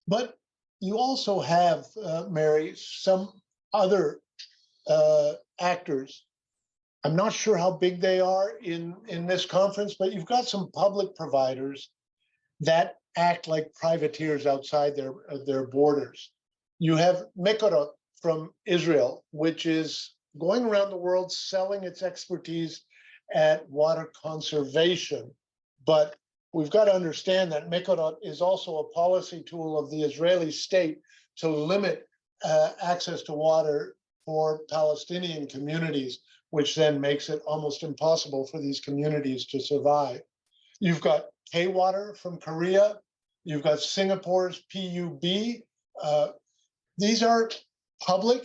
But you also have, Mary, some other actors. I'm not sure how big they are in this conference, but you've got some public providers that act like privateers outside their borders. You have Mekorot from Israel, which is going around the world selling its expertise at water conservation. But we've got to understand that Mekorot is also a policy tool of the Israeli state to limit access to water for Palestinian communities, which then makes it almost impossible for these communities to survive. You've got K-Water from Korea. You've got Singapore's PUB. These are public,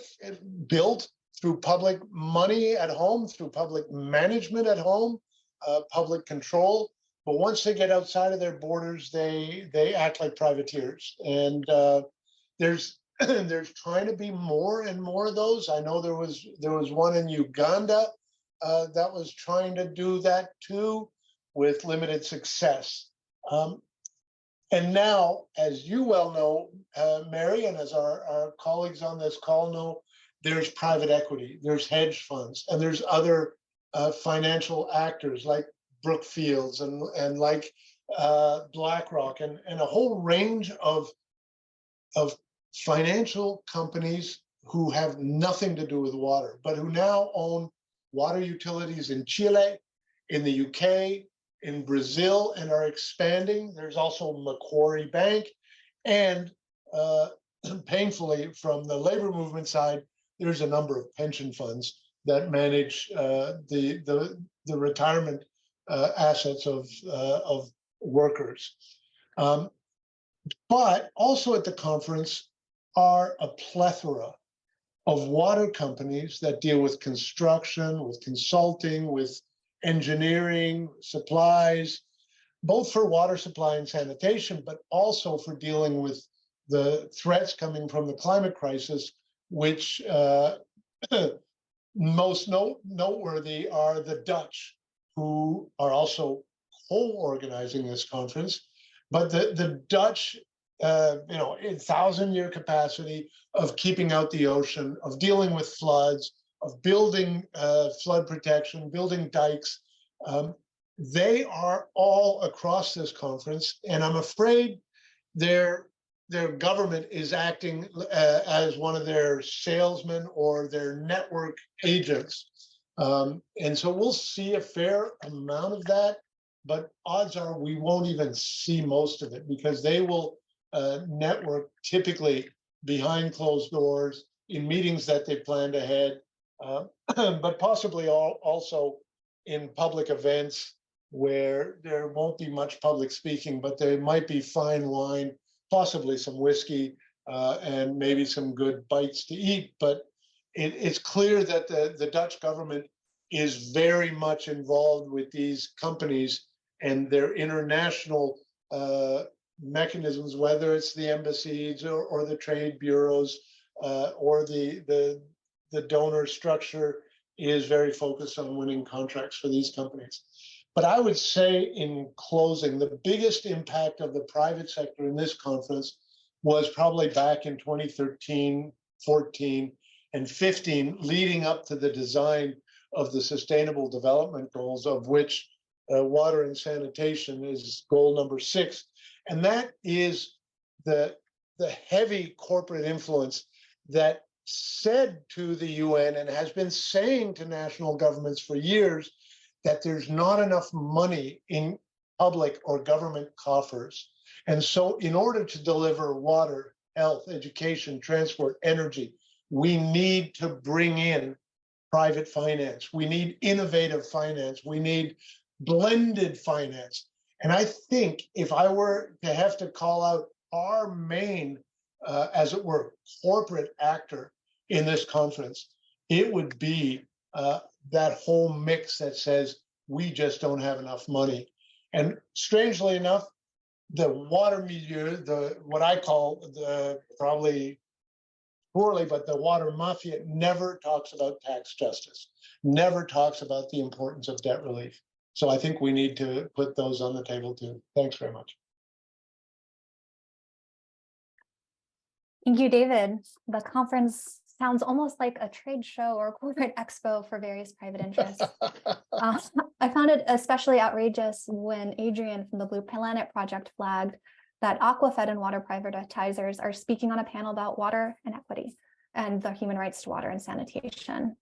built through public money at home, through public management at home, public control. But once they get outside of their borders, they act like privateers. And there's trying to be more and more of those. I know there was one in Uganda that was trying to do that too, with limited success. And now, as you well know, Mary, and as our colleagues on this call know, there's private equity, there's hedge funds, and there's other financial actors like Brookfields and like BlackRock and a whole range of financial companies who have nothing to do with water, but who now own water utilities in Chile, in the UK, in Brazil, and are expanding. There's also Macquarie Bank, and painfully from the labor movement side, there's a number of pension funds that manage the retirement assets of workers. But also at the conference are a plethora of water companies that deal with construction, with consulting, with engineering, supplies, both for water supply and sanitation, but also for dealing with the threats coming from the climate crisis, which most noteworthy are the Dutch, who are also co-organizing this conference. But the Dutch, in 1,000-year capacity of keeping out the ocean, of dealing with floods, of building flood protection, building dikes. they are all across this conference, and I'm afraid their government is acting as one of their salesmen or their network agents. And so we'll see a fair amount of that, but odds are we won't even see most of it because they will network typically behind closed doors in meetings that they planned ahead, but possibly also in public events where there won't be much public speaking, but there might be fine wine, possibly some whiskey, and maybe some good bites to eat. But it's clear that the Dutch government is very much involved with these companies and their international mechanisms, whether it's the embassies or the trade bureaus or the donor structure is very focused on winning contracts for these companies. But I would say in closing, the biggest impact of the private sector in this conference was probably back in 2013, 14, and 15, leading up to the design of the Sustainable Development Goals, of which water and sanitation is goal number 6. And that is the heavy corporate influence that said to the UN and has been saying to national governments for years that there's not enough money in public or government coffers. And so in order to deliver water, health, education, transport, energy, we need to bring in private finance. We need innovative finance. We need blended finance. And I think if I were to have to call out our main, as it were, corporate actor in this conference, it would be that whole mix that says we just don't have enough money. And strangely enough, the water milieu, what I call probably poorly, but the water mafia never talks about tax justice, never talks about the importance of debt relief. So I think we need to put those on the table too. Thanks very much. Thank you, David. The conference sounds almost like a trade show or a corporate expo for various private interests. I found it especially outrageous when Adrian from the Blue Planet Project flagged that aqua-fed and water privatizers are speaking on a panel about water inequity and the human rights to water and sanitation.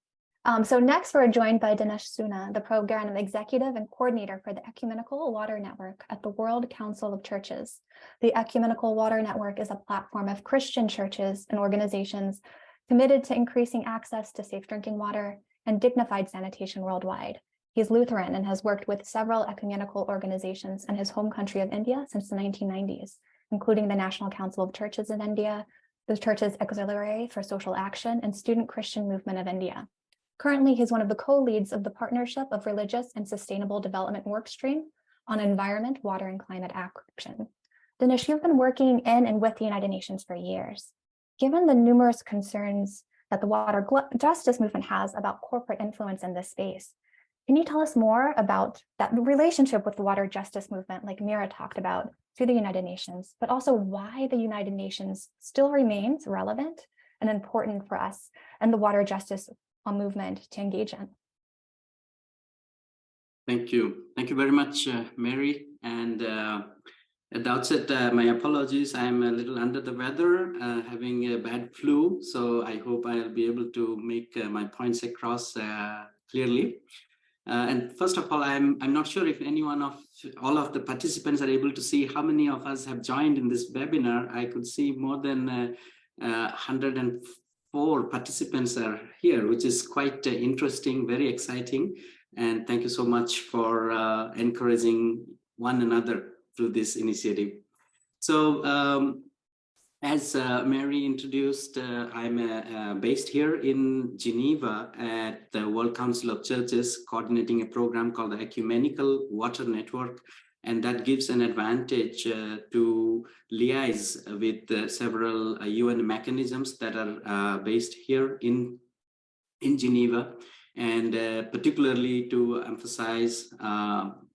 So next, we're joined by Dinesh Suna, the program executive and coordinator for the Ecumenical Water Network at the World Council of Churches. The Ecumenical Water Network is a platform of Christian churches and organizations committed to increasing access to safe drinking water and dignified sanitation worldwide. He's Lutheran and has worked with several ecumenical organizations in his home country of India since the 1990s, including the National Council of Churches in India, the Churches Auxiliary for Social Action, and Student Christian Movement of India. Currently, he's one of the co-leads of the Partnership of Religious and Sustainable Development Workstream on Environment, Water, and Climate Action. Dinesh, you've been working in and with the United Nations for years. Given the numerous concerns that the water justice movement has about corporate influence in this space, can you tell us more about that relationship with the water justice movement, like Meera talked about, to the United Nations, but also why the United Nations still remains relevant and important for us and the water justice movement to engage in? Thank you. Thank you very much, Mary. And at the outset, my apologies. I'm a little under the weather, having a bad flu. So I hope I'll be able to make my points across clearly. And first of all, I'm not sure if all of the participants are able to see how many of us have joined in this webinar. I could see more than 104 participants are here, which is quite interesting, very exciting. And thank you so much for encouraging one another through this initiative. So as Mary introduced, I'm based here in Geneva at the World Council of Churches, coordinating a program called the Ecumenical Water Network. And that gives an advantage to liaise with several UN mechanisms that are based here in Geneva, and particularly to emphasize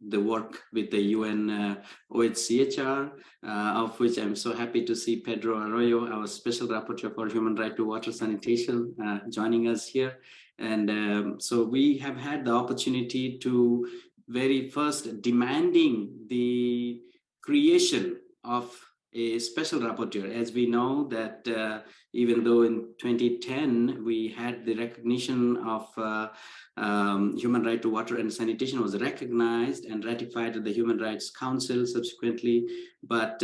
the work with the UN OHCHR, of which I'm so happy to see Pedro Arrojo, our Special Rapporteur for Human Right to Water Sanitation, joining us here. And so we have had the opportunity to very first demanding the creation of a special rapporteur. As we know that even though in 2010 we had the recognition of human right to water and sanitation was recognized and ratified at the Human Rights Council subsequently, but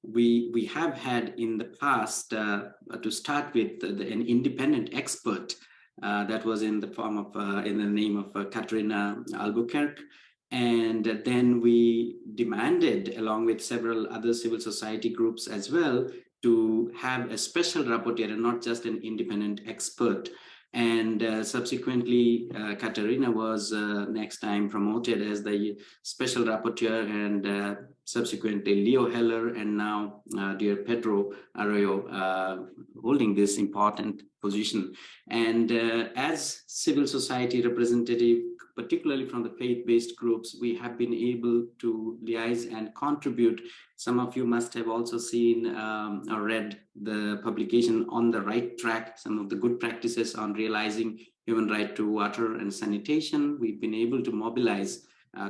we have had in the past, to start with, an independent expert that was in the form of, in the name of Katrina Albuquerque. And then we demanded, along with several other civil society groups as well, to have a special rapporteur and not just an independent expert. And subsequently, Katerina was next time promoted as the special rapporteur, and subsequently Leo Heller, and now dear Pedro Arroyo holding this important position. And as civil society representative, particularly from the faith-based groups, we have been able to liaise and contribute. Some of you must have also seen or read the publication On the Right Track, some of the good practices on realizing human right to water and sanitation. We've been able to mobilize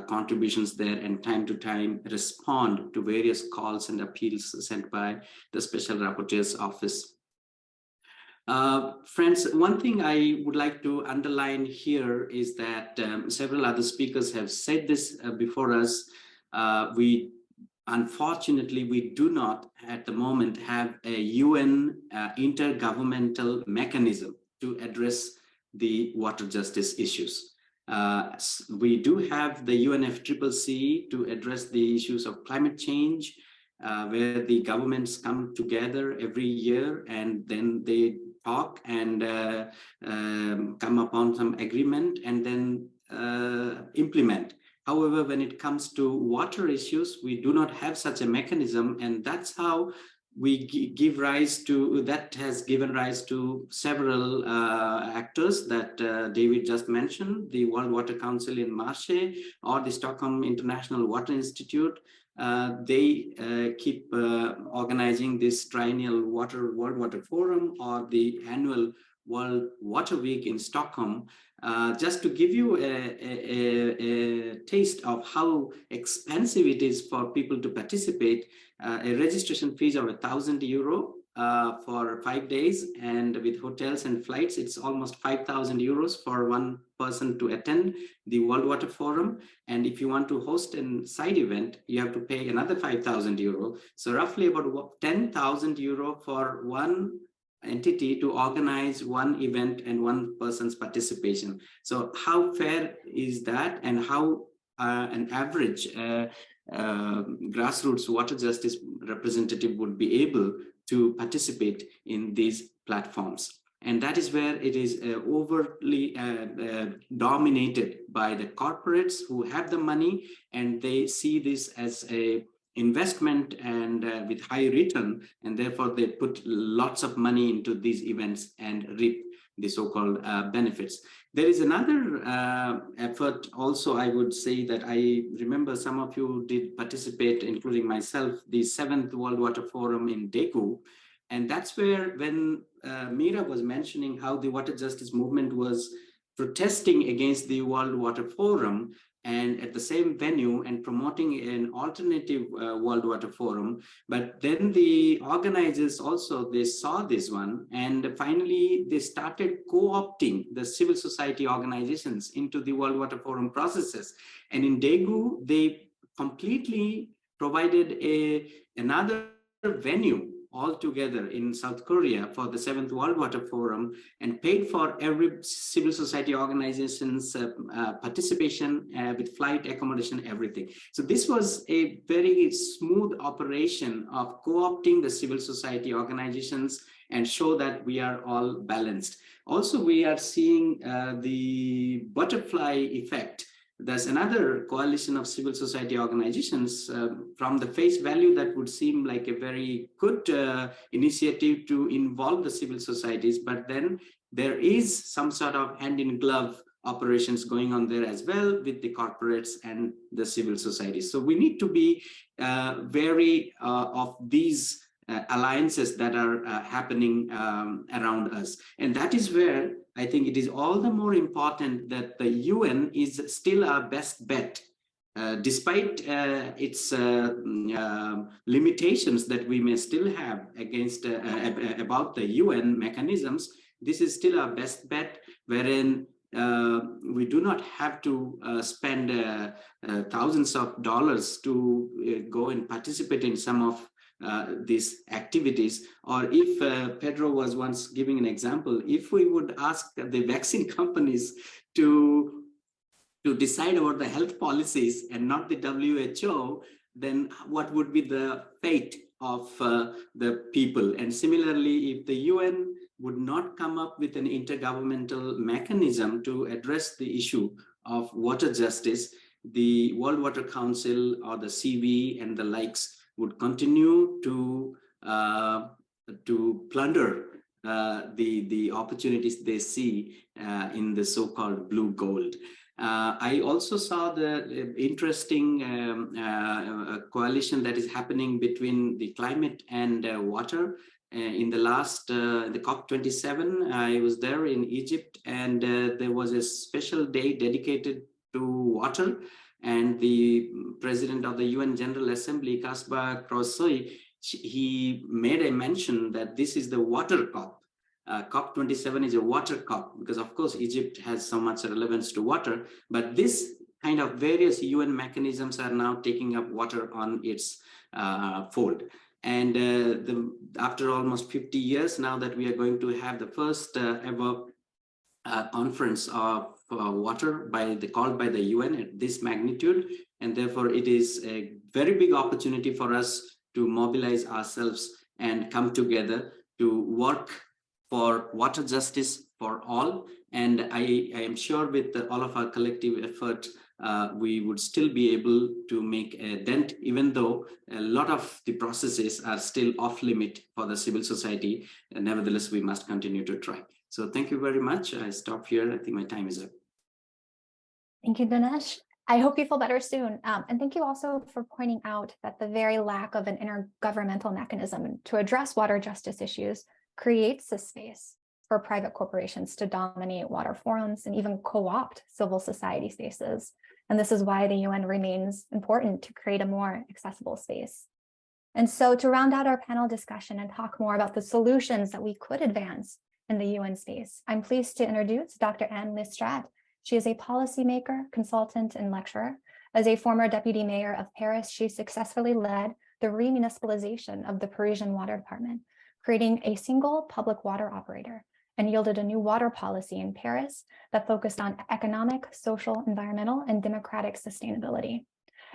contributions there, and time to time respond to various calls and appeals sent by the Special Rapporteur's Office. Friends, one thing I would like to underline here is that several other speakers have said this before us. Unfortunately, we do not at the moment have a UN intergovernmental mechanism to address the water justice issues. We do have the UNFCCC to address the issues of climate change, where the governments come together every year and then they talk and come upon some agreement and then implement. However, when it comes to water issues, we do not have such a mechanism, and that's how we give rise to, that has given rise to several actors that David just mentioned, the World Water Council in Marseille or the Stockholm International Water Institute. They keep organizing this triennial World Water Forum or the annual World Water Week in Stockholm. Just to give you a taste of how expensive it is for people to participate, a registration fees of €1,000 for 5 days, and with hotels and flights, it's almost €5,000 for one person to attend the World Water Forum. And if you want to host a side event, you have to pay another €5,000. So roughly about €10,000 for one entity to organize one event and one person's participation. So how fair is that, and how an average grassroots water justice representative would be able to participate in these platforms? And that is where it is overtly dominated by the corporates who have the money, and they see this as a investment and with high return, and therefore they put lots of money into these events and reap the so-called benefits. There is another effort also, I would say, that I remember some of you did participate, including myself, the 7th World Water Forum in Daegu. And that's where, when Meera was mentioning how the water justice movement was protesting against the World Water Forum, and at the same venue and promoting an alternative World Water Forum. But then the organizers also, they saw this one, and finally they started co-opting the civil society organizations into the World Water Forum processes. And in Daegu, they completely provided another venue altogether in South Korea for the 7th World Water Forum, and paid for every civil society organization's participation with flight, accommodation, everything. So this was a very smooth operation of co-opting the civil society organizations and show that we are all balanced. Also, we are seeing the butterfly effect. There's another coalition of civil society organizations. From the face value, that would seem like a very good initiative to involve the civil societies, but then there is some sort of hand-in-glove operations going on there as well with the corporates and the civil societies. So we need to be wary of these alliances that are happening around us. And that is where I think it is all the more important that the UN is still our best bet despite its limitations that we may still have against about the UN mechanisms, this is still our best bet, wherein we do not have to spend thousands of dollars to go and participate in some of these activities. Or if Pedro was once giving an example, if we would ask the vaccine companies to decide about the health policies and not the WHO, then what would be the fate of the people? And similarly, if the UN would not come up with an intergovernmental mechanism to address the issue of water justice, the World Water Council or the CV and the likes would continue to plunder the opportunities they see in the so-called blue gold. I also saw the interesting coalition that is happening between the climate and water. In the last, the COP27, I was there in Egypt, and there was a special day dedicated to water. And the president of the UN General Assembly, Kasba Krosoi, he made a mention that this is the water COP. COP27 is a water COP, because of course Egypt has so much relevance to water, but this kind of various UN mechanisms are now taking up water on its fold. And after almost 50 years now that we are going to have the first ever conference of water called by the UN at this magnitude, and therefore it is a very big opportunity for us to mobilize ourselves and come together to work for water justice for all. And I am sure with all of our collective effort, we would still be able to make a dent, even though a lot of the processes are still off limit for the civil society. And nevertheless, we must continue to try. So thank you very much. I stop here. I think my time is up. Thank you, Dinesh. I hope you feel better soon. And thank you also for pointing out that the very lack of an intergovernmental mechanism to address water justice issues creates a space for private corporations to dominate water forums and even co-opt civil society spaces. And this is why the UN remains important to create a more accessible space. And so to round out our panel discussion and talk more about the solutions that we could advance in the UN space, I'm pleased to introduce Dr. Anne-Liz Strat. She is a policymaker, consultant, and lecturer. As a former deputy mayor of Paris, she successfully led the remunicipalization of the Parisian Water Department, creating a single public water operator, and yielded a new water policy in Paris that focused on economic, social, environmental, and democratic sustainability.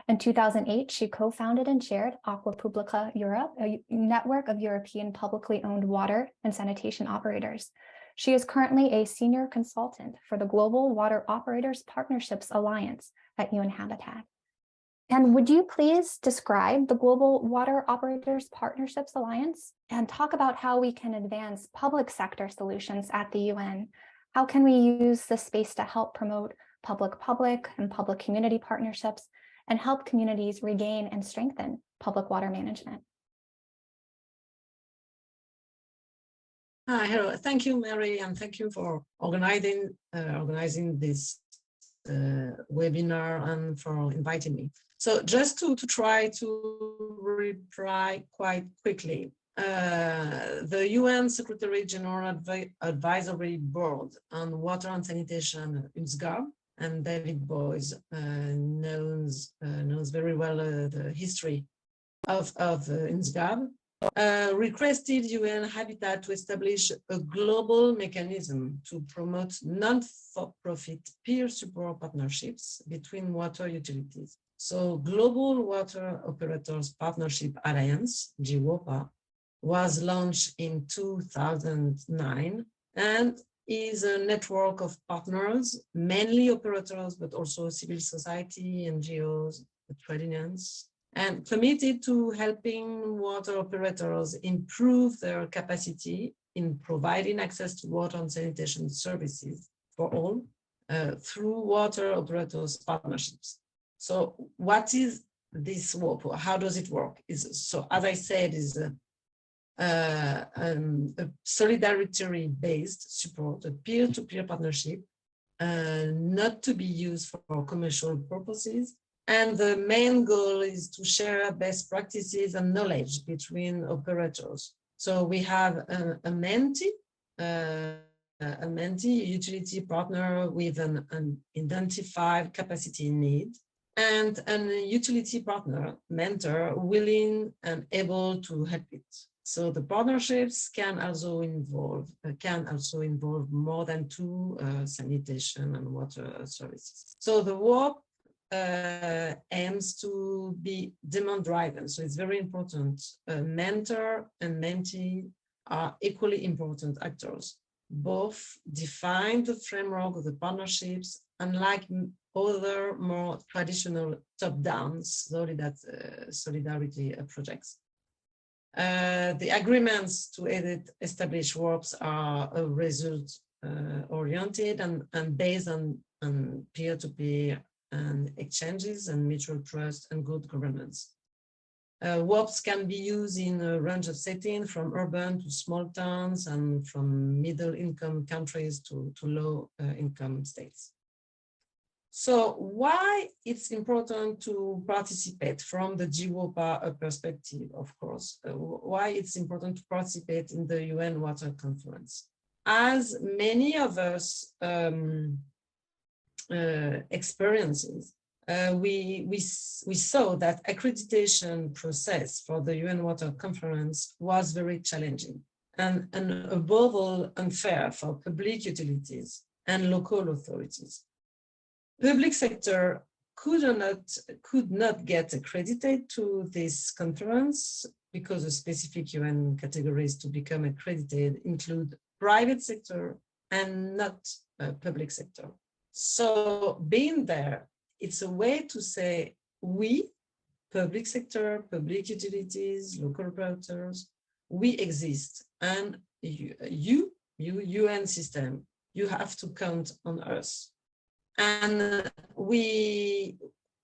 In 2008, she co-founded and chaired Aqua Publica Europe, a network of European publicly owned water and sanitation operators. She is currently a senior consultant for the Global Water Operators Partnerships Alliance at UN Habitat. And would you please describe the Global Water Operators Partnerships Alliance and talk about how we can advance public sector solutions at the UN? How can we use this space to help promote public-public and public-community partnerships and help communities regain and strengthen public water management? Hello, thank you, Mary, and thank you for organizing this webinar and for inviting me. So just to try to reply quite quickly, the UN Secretary General Advisory Board on Water and Sanitation, UNSGAB, and David Boyes knows very well the history of UNSGAB, requested UN Habitat to establish a global mechanism to promote non-for-profit peer support partnerships between water utilities. So Global Water Operators Partnership Alliance, GWOPA, was launched in 2009 and is a network of partners, mainly operators, but also civil society, NGOs, trade unions, and committed to helping water operators improve their capacity in providing access to water and sanitation services for all through water operators partnerships. So what is this work? How does it work? So as I said, is a solidarity-based support, a peer-to-peer partnership, not to be used for commercial purposes, And the main goal is to share best practices and knowledge between operators. So we have a mentee, utility partner with an identified capacity need, and a utility partner, mentor, willing and able to help it. So the partnerships can also involve more than two sanitation and water services. So the work aims to be demand driven. So it's very important. Mentor and mentee are equally important actors. Both define the framework of the partnerships, unlike other more traditional top-down solidarity projects. The agreements to establish works are result-oriented and based on peer-to-peer and exchanges and mutual trust and good governance. WOPs can be used in a range of settings, from urban to small towns and from middle-income countries to low-income states. So why it's important to participate from the GWOPA perspective, of course, why it's important to participate in the UN Water Conference. As many of us experiences, we saw that accreditation process for the UN Water Conference was very challenging and above all unfair for public utilities and local authorities. Public sector could not get accredited to this conference because the specific UN categories to become accredited include private sector and not public sector. So being there, it's a way to say we, public sector, public utilities, local operators, we exist, and you UN system, you have to count on us. And the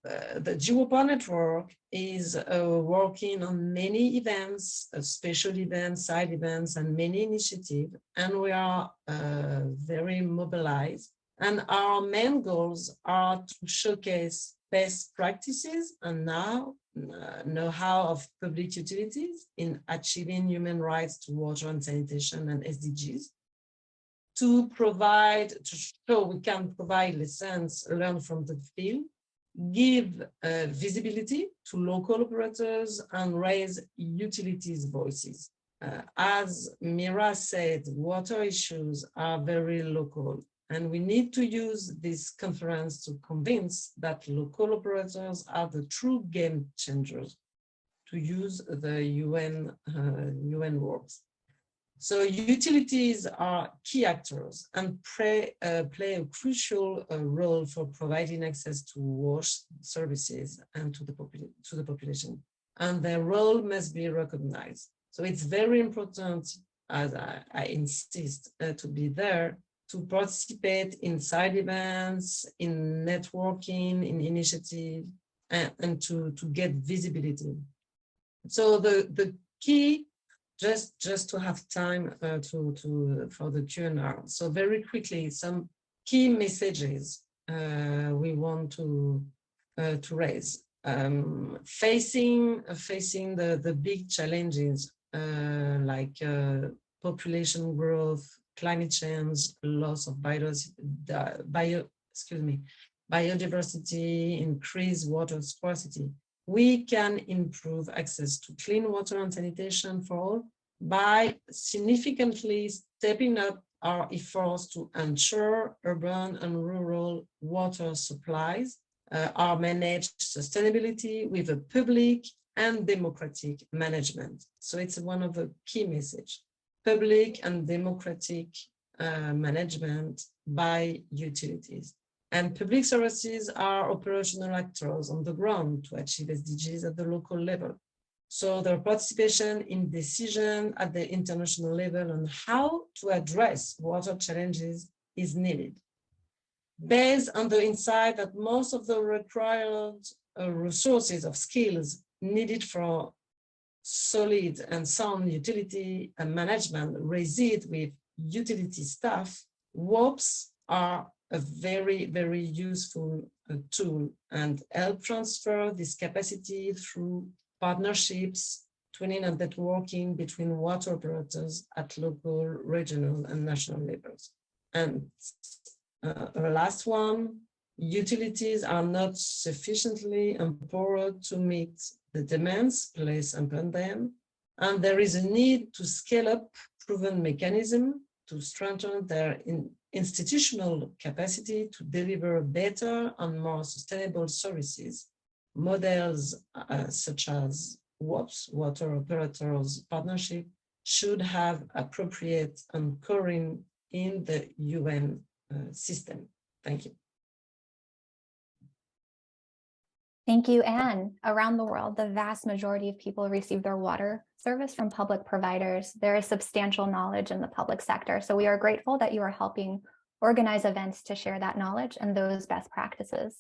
GWOPA network is working on many events, special events, side events, and many initiatives, and we are very mobilized. And our main goals are to showcase best practices and know-how of public utilities in achieving human rights to water and sanitation and SDGs, to show we can provide lessons learned from the field, give visibility to local operators, and raise utilities voices. As Meera said, water issues are very local, and we need to use this conference to convince that local operators are the true game changers to use the UN works. So utilities are key actors and play a crucial role for providing access to water services and to the population. And their role must be recognized. So it's very important, as I insist, to be there, to participate in side events, in networking, in initiatives, and to get visibility. So the key, just to have time for the Q&A. So very quickly, some key messages we want to raise. Facing the big challenges like population growth, climate change, loss of biodiversity, increased water scarcity, we can improve access to clean water and sanitation for all by significantly stepping up our efforts to ensure urban and rural water supplies are managed sustainability with a public and democratic management. So it's one of the key messages, public and democratic management by utilities. And public services are operational actors on the ground to achieve SDGs at the local level. So their participation in decision at the international level on how to address water challenges is needed. Based on the insight that most of the required resources of skills needed for solid and sound utility and management reside with utility staff, WOPs are a very, very useful tool and help transfer this capacity through partnerships, twinning and networking between water operators at local, regional, and national levels. And the last one, utilities are not sufficiently empowered to meet the demands placed upon them, and there is a need to scale up proven mechanism to strengthen their institutional capacity to deliver better and more sustainable services. Models such as WOPs, Water Operators Partnership, should have appropriate anchoring in the UN system. Thank you. Thank you, Anne. Around the world, the vast majority of people receive their water service from public providers. There is substantial knowledge in the public sector, so we are grateful that you are helping organize events to share that knowledge and those best practices.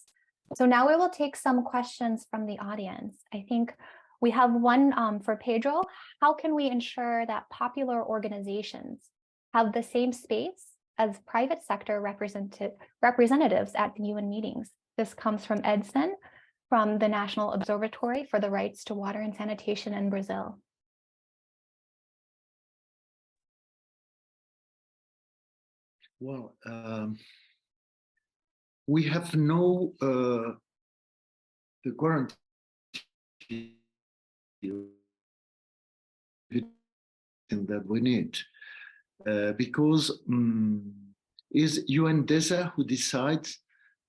So now we will take some questions from the audience. I think we have one for Pedro. How can we ensure that popular organizations have the same space as private sector representatives at the UN meetings? This comes from Edson, from the National Observatory for the Rights to Water and Sanitation in Brazil. Well, we have no the guarantee that we need because is UNDESA who decides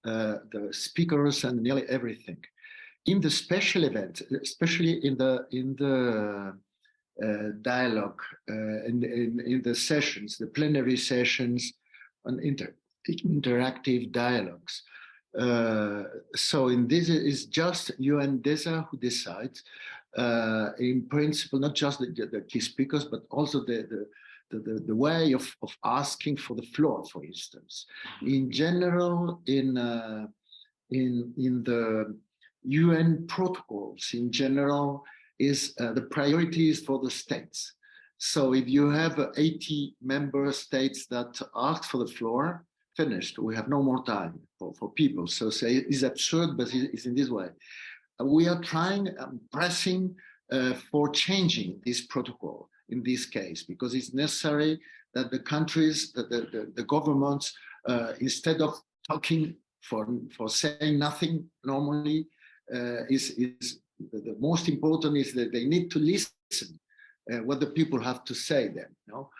the speakers and nearly everything. In the special event, especially in the dialogue, in the sessions, the plenary sessions, and interactive dialogues. So in this is just UNDESA who decides, in principle, not just the key speakers, but also the way of asking for the floor, for instance. In general, in the UN protocols, in general, is the priority is for the states. So if you have 80 member states that ask for the floor, finished. We have no more time for people. So say it's absurd, but it's in this way. We are trying, pressing for changing this protocol in this case, because it's necessary that the countries, the governments, instead of talking for saying nothing normally, is the most important is that they need to listen what the people have to say then. You know?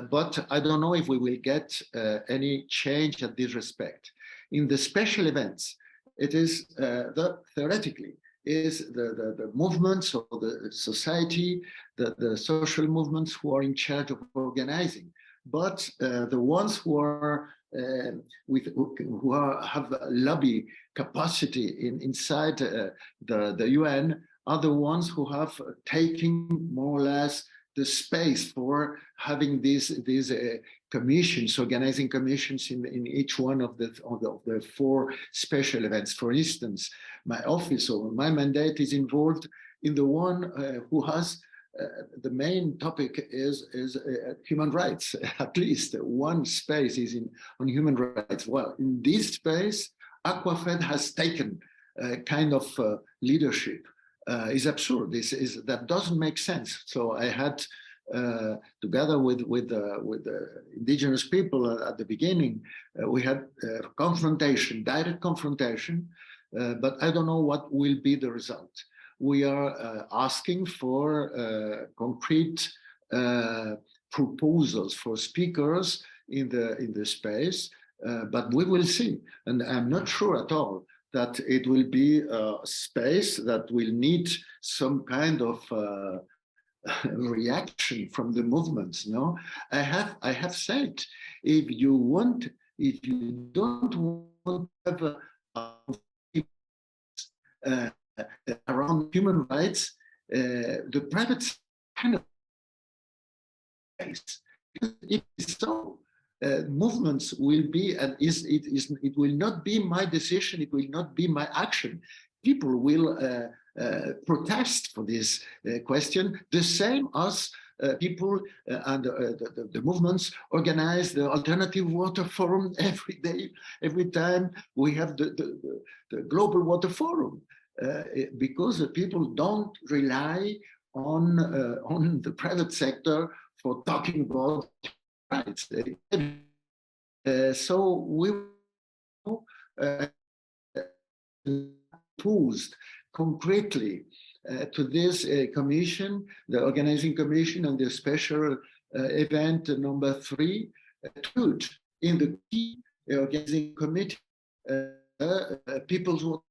But I don't know if we will get any change at this respect. In the special events, it is theoretically is the movements or the society, the social movements who are in charge of organizing. But the ones who are have lobby capacity inside the UN are the ones who have taken more or less the space for having these commissions, organizing commissions in each one of the 4 special events. For instance, my office or my mandate is involved in the one who has the main topic is human rights. At least one space is on human rights. Well, in this space, Aquafed has taken kind of leadership. Is absurd. That doesn't make sense. So I had together with the indigenous people at the beginning, we had confrontation, direct confrontation, but I don't know what will be the result. We are asking for concrete proposals for speakers in the space, but we will see. And I'm not sure at all that it will be a space that will need some kind of reaction from the movements. No, I have said, if you don't want to have around human rights, the private kind of space. If it's so, movements will be, and it will not be my decision, it will not be my action. People will protest for this question, the same as people and the movements organize the Alternative Water Forum every day, every time we have the Global Water Forum, because people don't rely on the private sector for talking about rights. So we posed concretely to this commission, the organizing commission, and the special event number 3, in the key organizing committee, people's work.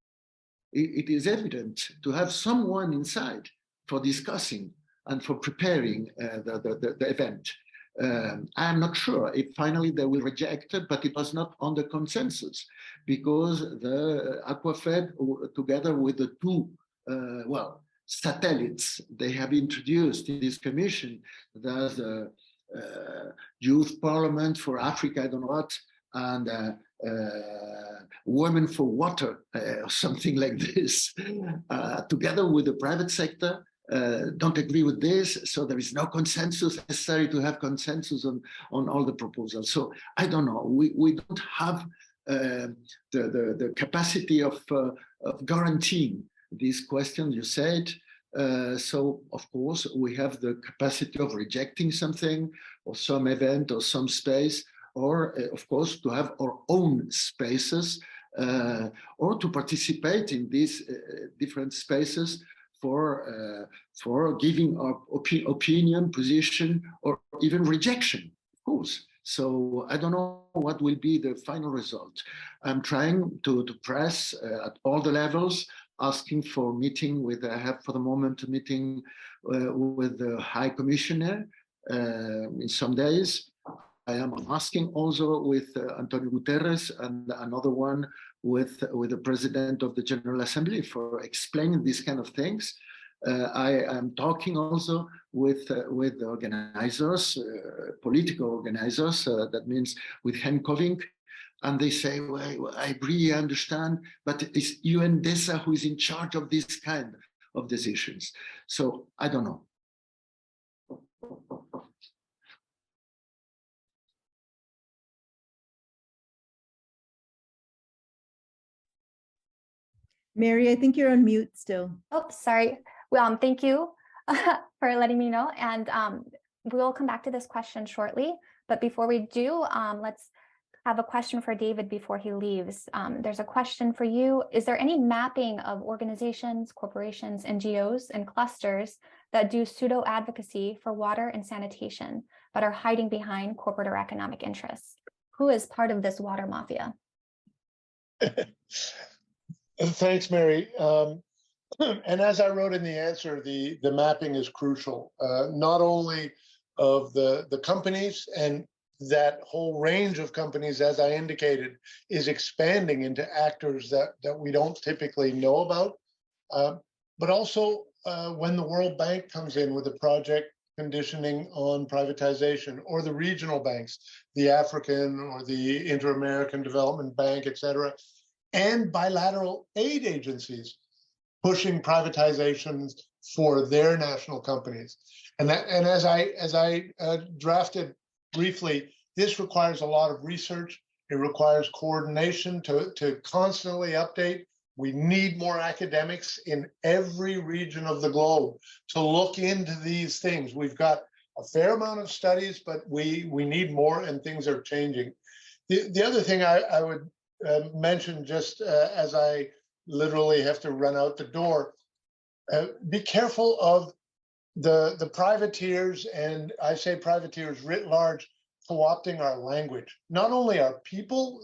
It is evident to have someone inside for discussing and for preparing the event. I'm not sure if finally they will reject it, but it was not on the consensus, because the Aquafed, together with the two, satellites they have introduced in this commission, there's a Youth Parliament for Africa, I don't know what, and Women for Water, or something like this, together with the private sector, don't agree with this, so there is no consensus necessary to have consensus on all the proposals. So I don't know, we don't have the capacity of guaranteeing these questions, you said. So of course we have the capacity of rejecting something or some event or some space, or of course to have our own spaces, or to participate in these different spaces for giving our opinion, position, or even rejection, of course. So I don't know what will be the final result. I'm trying to press at all the levels, asking for meeting with, I have for the moment a meeting with the High Commissioner in some days. I am asking also with Antonio Guterres, and another one with the President of the General Assembly for explaining these kind of things. I am talking also with the organizers, political organizers, that means with Henkoving, and they say, well, I really understand, but it's UNDESA who is in charge of this kind of decisions. So I don't know. Mary, I think you're on mute still. Oh, sorry. Well, thank you for letting me know. And we'll come back to this question shortly. But before we do, let's have a question for David before he leaves. There's a question for you. Is there any mapping of organizations, corporations, NGOs, and clusters that do pseudo-advocacy for water and sanitation, but are hiding behind corporate or economic interests? Who is part of this water mafia? Thanks, Mary. And as I wrote in the answer, the mapping is crucial, not only of the companies, and that whole range of companies, as I indicated, is expanding into actors that we don't typically know about, but also when the World Bank comes in with a project conditioning on privatization, or the regional banks, the African or the Inter-American Development Bank, et cetera, and bilateral aid agencies pushing privatizations for their national companies. And as I drafted briefly, this requires a lot of research. It requires coordination to constantly update. We need more academics in every region of the globe to look into these things. We've got a fair amount of studies, but we need more, and things are changing. The other thing I would mention, just as I literally have to run out the door, be careful of the privateers, and I say privateers writ large, co-opting our language. Not only our people,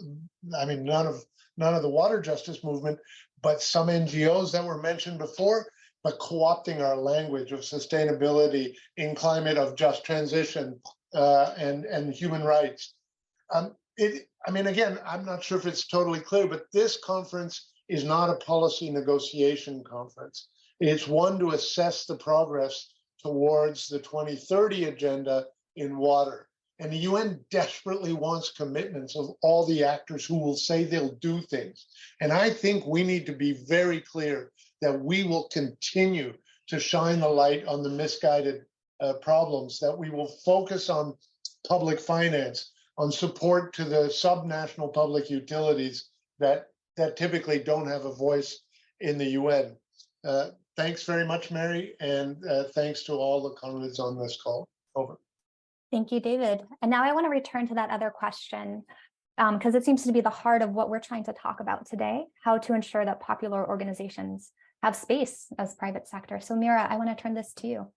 I mean, none of the water justice movement, but some NGOs that were mentioned before, but co-opting our language of sustainability, in climate, of just transition, and human rights. I mean, again, I'm not sure if it's totally clear, but this conference is not a policy negotiation conference. It's one to assess the progress towards the 2030 agenda in water. And the UN desperately wants commitments of all the actors who will say they'll do things. And I think we need to be very clear that we will continue to shine the light on the misguided problems, that we will focus on public finance, on support to the subnational public utilities that typically don't have a voice in the UN. Thanks very much, Mary, and thanks to all the comrades on this call. Over. Thank you, David. And now I want to return to that other question, because it seems to be the heart of what we're trying to talk about today, how to ensure that popular organizations have space as private sector. So Meera, I want to turn this to you.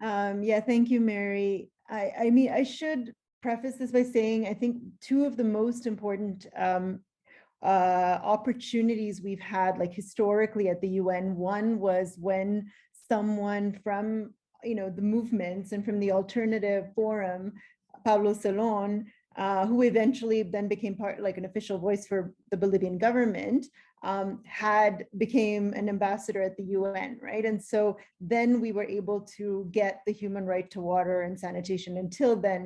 Yeah, thank you, Mary. I mean, I should preface this by saying, I think two of the most important opportunities we've had, like historically at the UN, one was when someone from, the movements and from the alternative forum, Pablo Salón, who eventually then became like an official voice for the Bolivian government, became an ambassador at the UN, right? And so then we were able to get the human right to water and sanitation. Until then,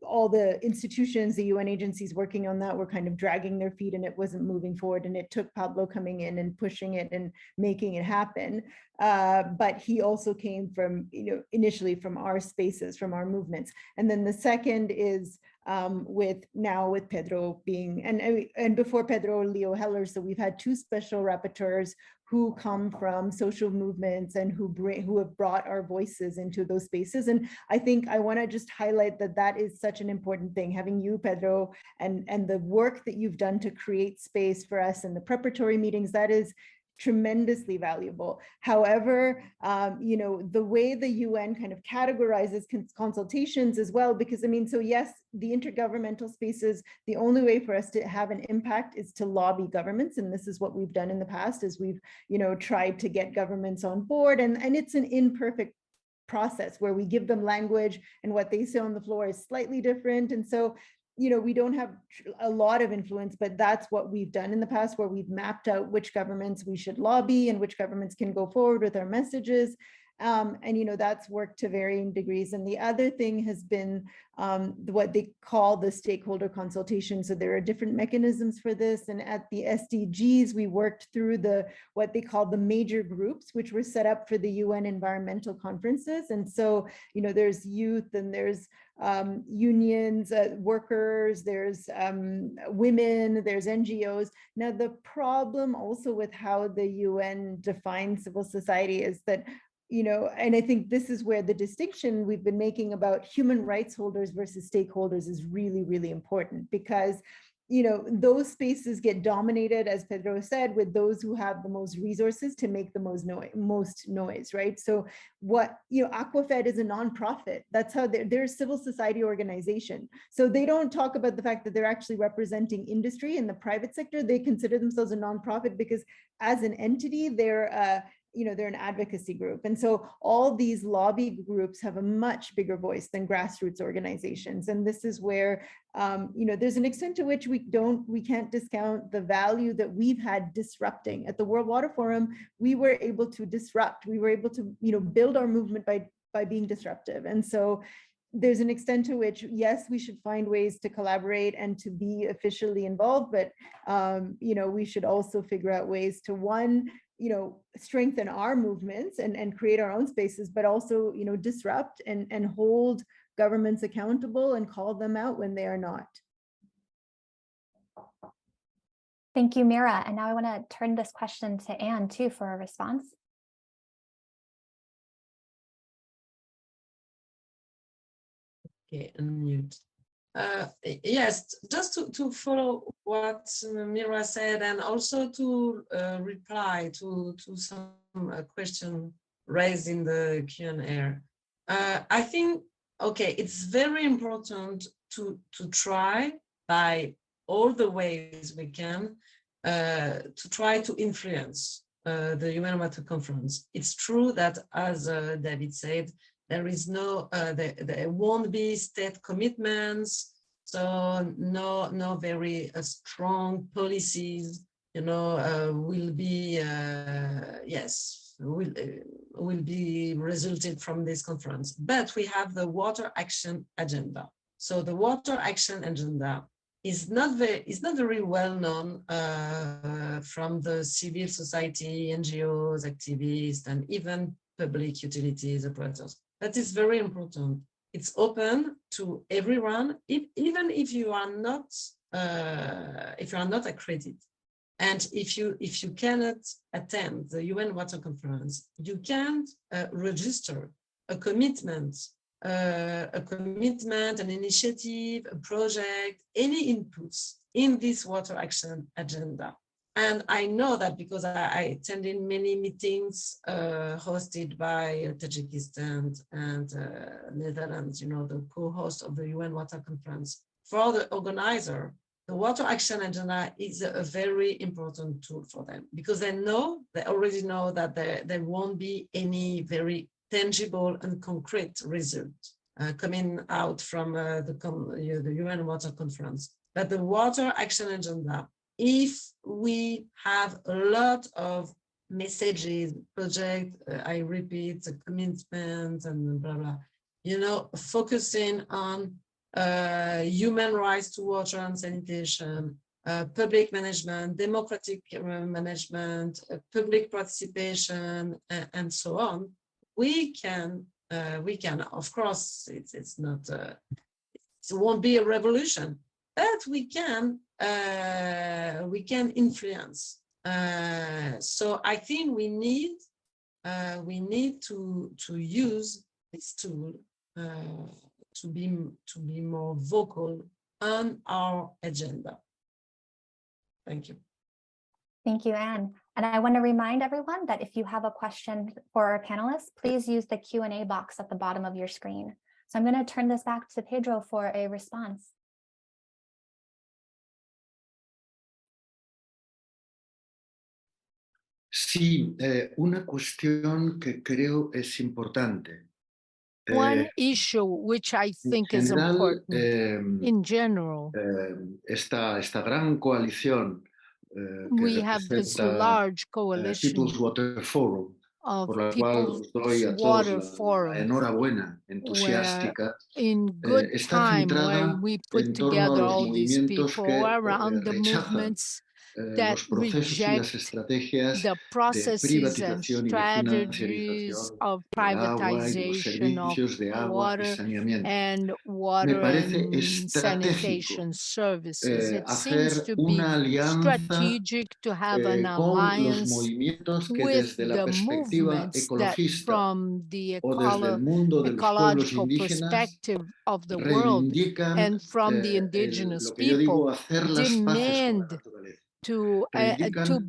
all the institutions, the UN agencies working on that were kind of dragging their feet and it wasn't moving forward. And it took Pablo coming in and pushing it and making it happen. But he also came from, initially from our spaces, from our movements. And then the second is with Pedro being, and before Pedro, Leo Heller. So we've had two special rapporteurs who come from social movements and who have brought our voices into those spaces. And I think I want to just highlight that is such an important thing, having you, Pedro, and the work that you've done to create space for us in the preparatory meetings, that is tremendously valuable. However, the way the UN kind of categorizes consultations as well, because so yes, the intergovernmental spaces, the only way for us to have an impact is to lobby governments. And this is what we've done in the past, is we've, tried to get governments on board, and it's an imperfect process where we give them language and what they say on the floor is slightly different. And so we don't have a lot of influence, but that's what we've done in the past, where we've mapped out which governments we should lobby and which governments can go forward with our messages. And that's worked to varying degrees. And the other thing has been what they call the stakeholder consultation. So there are different mechanisms for this. And at the SDGs, we worked through what they call the major groups, which were set up for the UN environmental conferences. And so, there's youth and there's unions, workers, there's women, there's NGOs. Now, the problem also with how the UN defines civil society is that, and I think this is where the distinction we've been making about human rights holders versus stakeholders is really, really important, because those spaces get dominated, as Pedro said, with those who have the most resources to make the most noise, right? So Aquafed is a nonprofit. That's how they're a civil society organization. So they don't talk about the fact that they're actually representing industry in the private sector. They consider themselves a nonprofit because as an entity, they're an advocacy group. And so all these lobby groups have a much bigger voice than grassroots organizations. And this is where, there's an extent to which we can't discount the value that we've had disrupting. At the World Water Forum, we were able to disrupt. We were able to, build our movement by being disruptive. And so there's an extent to which, yes, we should find ways to collaborate and to be officially involved, but, we should also figure out ways to, one, strengthen our movements and create our own spaces, but also, disrupt and hold governments accountable and call them out when they are not. Thank you, Meera. And now I want to turn this question to Anne too for a response. Okay, unmute. Yes, just to follow what Meera said, and also to reply to some question raised in the Q&A. I think, okay, it's very important to try by all the ways we can to try to influence the UN Water Conference. It's true that, as David said, there is no, there won't be state commitments, so no very strong policies, will be, will be resulted from this conference. But we have the Water Action Agenda. So the Water Action Agenda is not very well known from the civil society, NGOs, activists, and even public utilities operators. That is very important. It's open to everyone, even if you are not accredited. And if you cannot attend the UN Water Conference, you can register a commitment, an initiative, a project, any inputs in this water action agenda. And I know that because I attended many meetings hosted by Tajikistan and Netherlands, the co-host of the UN Water Conference. For the organizer, the Water Action Agenda is a very important tool for them because they already know that there won't be any very tangible and concrete result coming out from the UN Water Conference. But the Water Action Agenda, if we have a lot of messages, project, I repeat, the commitment and blah, blah, focusing on human rights to water and sanitation, public management, democratic management, public participation, and so on, we can, of course, it's not, it won't be a revolution, but we can influence. So I think we need to use this tool to be more vocal on our agenda. Thank you. Thank you, Anne. And I want to remind everyone that if you have a question for our panelists, please use the Q&A box at the bottom of your screen. So I'm going to turn this back to Pedro for a response. Sí, una cuestión que creo es importante. One issue which I think is important in general, esta gran coalición we have this large coalition People's Water Forum, of por la cual os doy a todos la enhorabuena entusiástica, in good está time centrada where we put en torno a together los all these movimientos people que around the rechazan movements that los procesos y las reject estrategias the de processes and privatización y de strategies financiarización of del agua y de los privatization of servicios de agua y water saneamiento. and Me water parece and estratégico sanitation services. It seems hacer to be una alianza strategic to have an con los alliance movimientos que with desde la the perspectiva movements that ecologista from the o desde el mundo de los pueblos ecological indígenas perspective of the world reivindican and from the indigenous lo que yo digo people hacer las paces con la demand naturaleza. to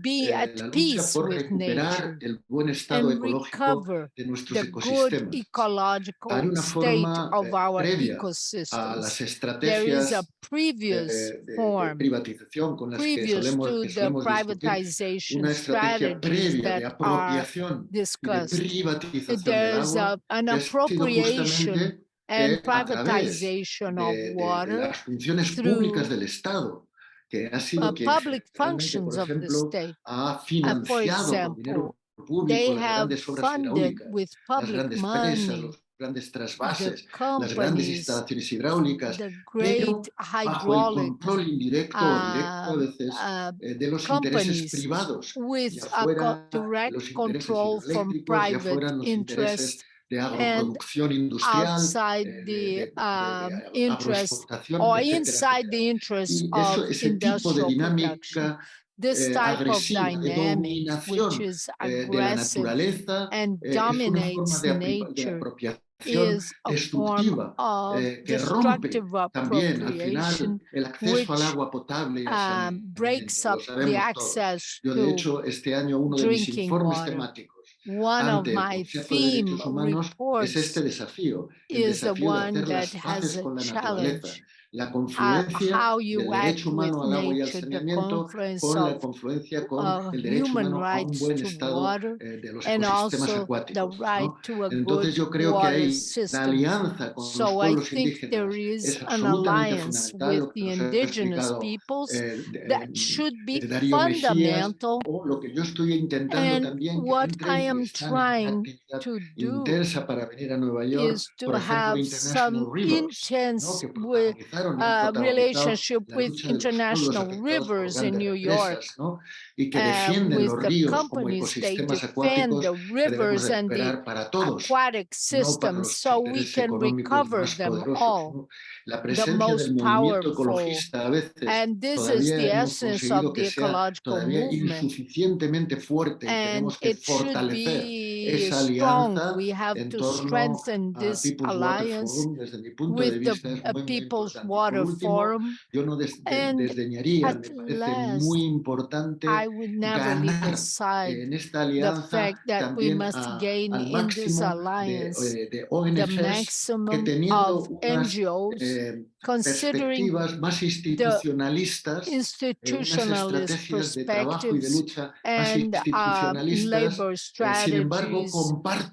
be at La lucha peace por with recuperar nature el buen estado and ecológico recover de nuestros the good ecosistemas. Hay ecological una state forma of our previa a ecosystems. las There is a estrategias previous de form, privatización con las que previous to the solemos discutir, privatization una estrategia strategies previa de that are apropiación y de discussed. privatización del There's agua an que ha sido appropriation justamente and a través privatization of de water las funciones through públicas del Estado, que ha sido quien public generalmente, functions por of the ejemplo, state. ha For financiado con dinero example, público they las have grandes obras funded hidráulicas, with las public grandes presas, money los grandes the trasvases, las grandes companies, instalaciones hidráulicas, the pero great bajo el hydraulic control indirecto o directo a veces de los intereses companies privados, with ya a fueran direct los intereses control from hidroeléctricos, ya private fueran los intereses interests de and agroproducción industrial, outside the interest agroexportación, or etcétera, inside etcétera. the interests Y of ese tipo de industrial production. dinámica This type of agresiva, de dynamic, which dominación is de la aggressive naturaleza, and es una forma dominates de nature, apropiación is a form destructiva of que rompe destructive también al final appropriation, el acceso al which agua potable y al saneamiento. breaks Lo up the sabemos todos. access Yo, de to hecho, este año uno de mis drinking informes water. temáticos One of ante el my Consejo de theme Derechos Humanos es este reports desafío, el is the desafío de one hacer that las has paces a con la naturaleza, challenge. la confluencia How del you act derecho with humano al agua y al nature, the saneamiento confluence con la of confluencia con el derecho human humano a un rights buen to estado water de los and ecosistemas also the acuáticos, right ¿no? to a Entonces good yo creo que water ahí la system. alianza con los So I pueblos think there indígenas is es an absolutamente alliance fundamental, with lo que the nos ha indigenous explicado peoples that should be Dario Mejías, fundamental. o lo que yo estoy intentando And también que what entren I y am están en una trying actividad to do intensa para venir a Nueva York, is to por ejemplo, have International some Rivers, ¿no? intense Que protagonizamos relationship with international rivers in New York. With the companies, they defend the rivers and the aquatic systems so we can recover them all, the most powerful. And this is the essence of the ecological movement. And it should be strong. We have to strengthen this alliance with the People's Water Forum. And at last, I would never leave aside the fact that we must gain in this alliance the maximum of NGOs, considering the institutionalist perspectives and labor strategies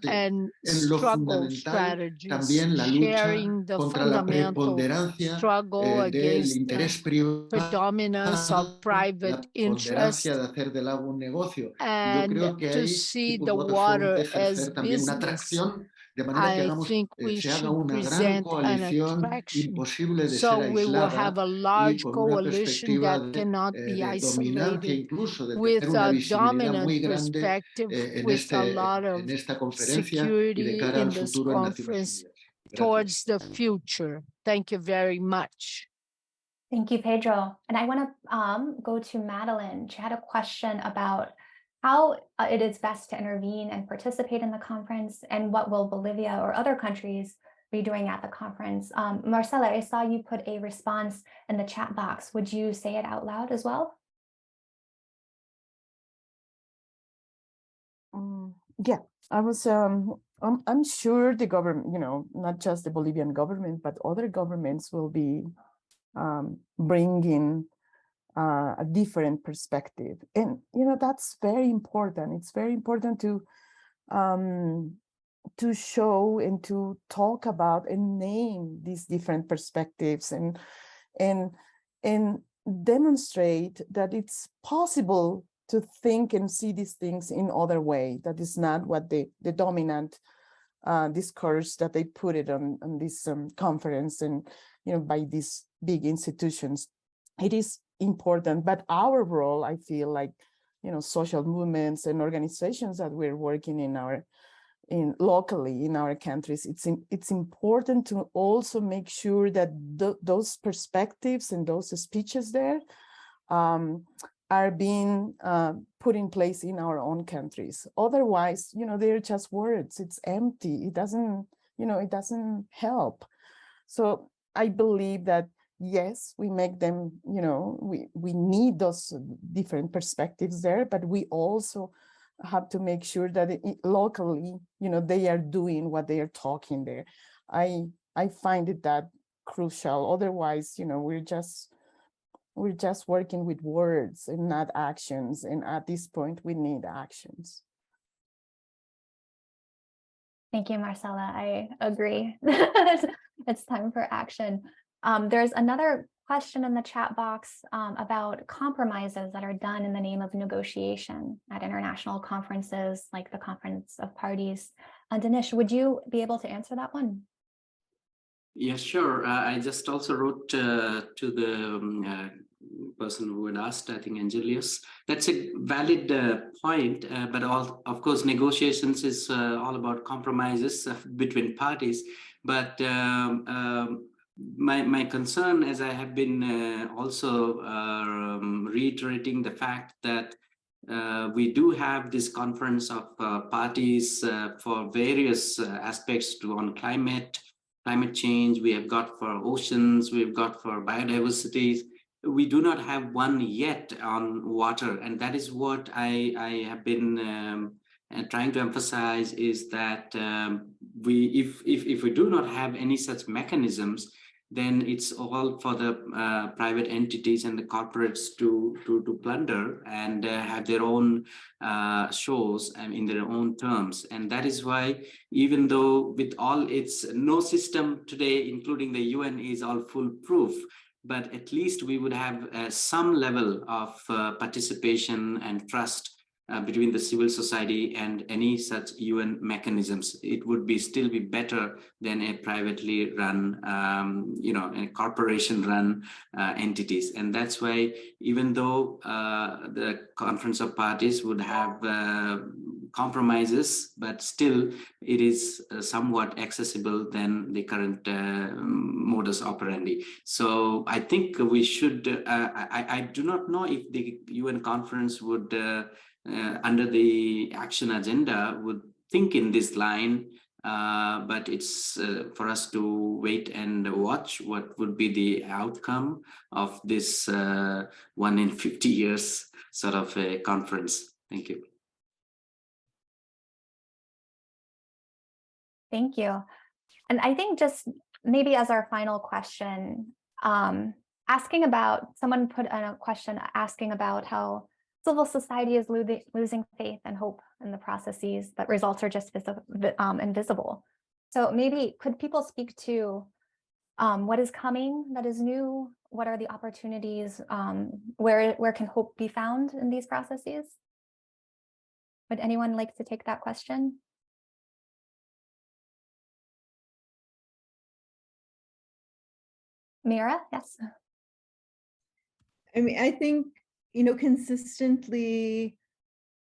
and struggle strategies, sharing the fundamental struggle against the predominance of private interest and to see the water as business. I think we should present an attraction. So we will have a large coalition that cannot be isolated with a dominant perspective, with a lot of security in this conference towards the future. Thank you very much. Thank you, Pedro. And I want to go to Madeline. She had a question about how it is best to intervene and participate in the conference, and what will Bolivia or other countries be doing at the conference. Marcela, I saw you put a response in the chat box. Would you say it out loud as well? Yeah, I was, I'm sure the government, you know, not just the Bolivian government, but other governments will be bringing a different perspective. And, you know, that's very important. It's very important to show and to talk about and name these different perspectives and demonstrate that it's possible to think and see these things in other way. That is not what the dominant discourse that they put it on this conference and, you know, by these big institutions. It is important, but our role, I feel like, you know, social movements and organizations that we're working locally in our countries, it's important to also make sure that those perspectives and those speeches there are being put in place in our own countries. Otherwise, you know, they're just words. It's empty. It doesn't, you know, it doesn't help. So I believe that yes, we make them, you know, we need those different perspectives there, but we also have to make sure that locally, you know, they are doing what they are talking there. I find it that crucial. Otherwise, you know, we're just working with words and not actions. And at this point, we need actions. Thank you, Marcela. I agree. It's time for action. There's another question in the chat box about compromises that are done in the name of negotiation at international conferences like the Conference of Parties. Dinesh, would you be able to answer that one? Yes, sure. I just also wrote to the person who had asked, I think Angelius. That's a valid point, but of course, negotiations is all about compromises between parties. But my concern, as I have been also reiterating the fact that we do have this conference of parties for various aspects on climate change. We have got for oceans, we've got for biodiversity. We do not have one yet on water, and that is what I have been trying to emphasize, is that if we do not have any such mechanisms, then it's all for the private entities and the corporates to plunder and have their own shows and in their own terms. And that is why, even though with all its, no system today, including the UN, is all foolproof, but at least we would have some level of participation and trust between the civil society and any such UN mechanisms. It would still be better than a privately run, a corporation-run entities. And that's why, even though the Conference of Parties would have compromises, but still it is somewhat accessible than the current modus operandi. So I think we should, I do not know if the UN conference would, under the action agenda, would think in this line, but it's for us to wait and watch what would be the outcome of this 1 in 50 years sort of a conference. Thank you. Thank you. And I think just maybe as our final question, asking about, someone put in a question asking about how civil society is losing faith and hope in the processes, that results are just invisible. So maybe could people speak to what is coming that is new? What are the opportunities? Where can hope be found in these processes? Would anyone like to take that question? Meera, yes. I mean, I think, consistently,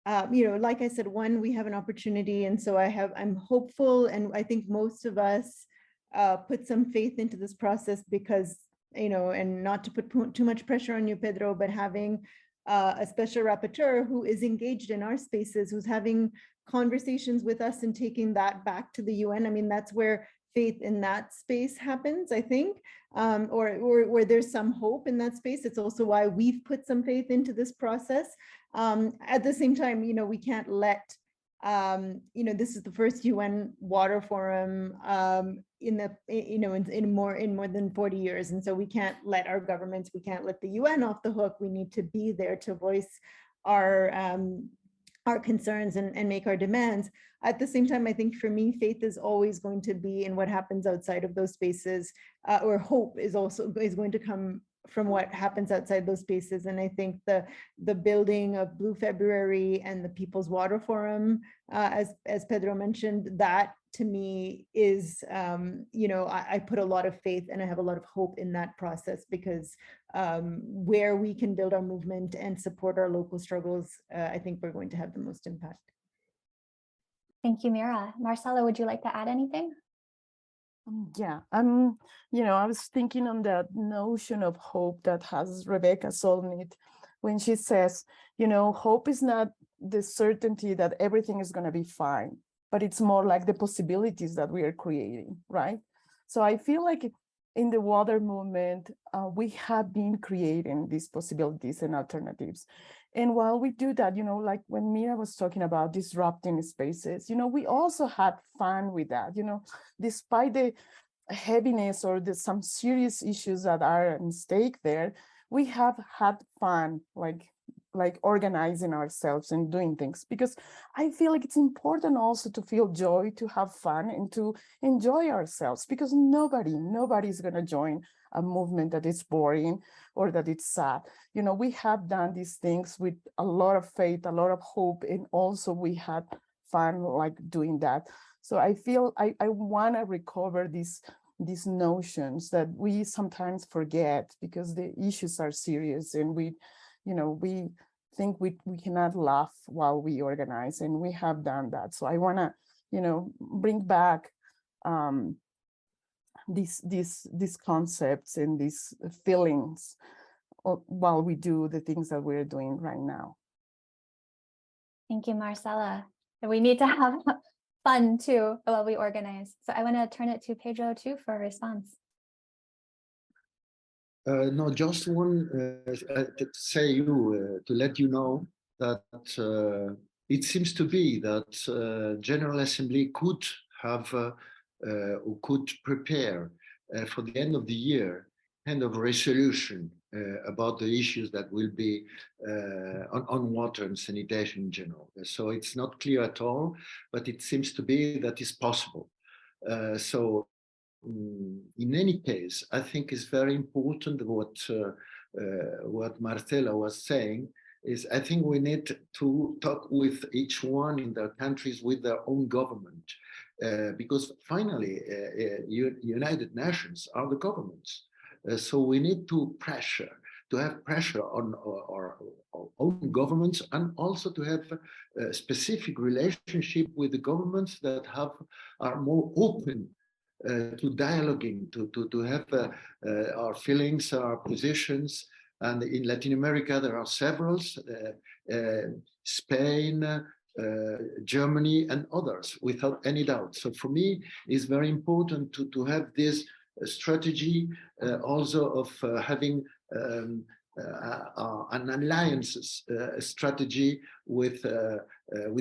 like I said, one, we have an opportunity. And so I'm hopeful. And I think most of us put some faith into this process because, and not to put too much pressure on you, Pedro, but having a special rapporteur who is engaged in our spaces, who's having conversations with us and taking that back to the UN. I mean, that's where faith in that space happens, I think, or where there's some hope in that space. It's also why we've put some faith into this process. At the same time, we can't let, this is the first UN water forum in more than 40 years. And so we can't let our governments, we can't let the UN off the hook. We need to be there to voice our concerns and make our demands. At the same time, I think for me, faith is always going to be in what happens outside of those spaces, or hope is going to come from what happens outside those spaces. And I think the building of Blue February and the People's Water Forum, as Pedro mentioned, that to me is, I put a lot of faith and I have a lot of hope in that process, because where we can build our movement and support our local struggles, I think we're going to have the most impact. Thank you, Meera. Marcela, would you like to add anything? Yeah, I was thinking on that notion of hope that has Rebecca Solnit when she says, hope is not the certainty that everything is going to be fine, but it's more like the possibilities that we are creating, right? So I feel like in the water movement, we have been creating these possibilities and alternatives. And while we do that, like when Meera was talking about disrupting spaces, we also had fun with that, despite the heaviness or some serious issues that are at stake there, we have had fun, like organizing ourselves and doing things, because I feel like it's important also to feel joy, to have fun and to enjoy ourselves, because nobody's going to join a movement that is boring or that it's sad. We have done these things with a lot of faith, a lot of hope, and also we had fun like doing that. So I feel I want to recover these notions that we sometimes forget because the issues are serious, and we think we cannot laugh while we organize, and we have done that. So I want to, bring back these concepts and these feelings while we do the things that we're doing right now. Thank you, Marcela. We need to have fun too while we organize. So I want to turn it to Pedro too for a response. No, just one to let you know that it seems to be that General Assembly could have or could prepare for the end of the year kind of resolution about the issues that will be on water and sanitation in general. So it's not clear at all, but it seems to be that is possible. So in any case, I think it's very important what Marcela was saying, is I think we need to talk with each one in their countries with their own government, because finally, United Nations are the governments. So we need to have pressure on our own governments, and also to have a specific relationship with the governments that are more open to dialoguing, to have our feelings, our positions. And in Latin America, there are several, Spain, Germany, and others, without any doubt. So for me, it's very important to have this strategy also of having an alliance strategy with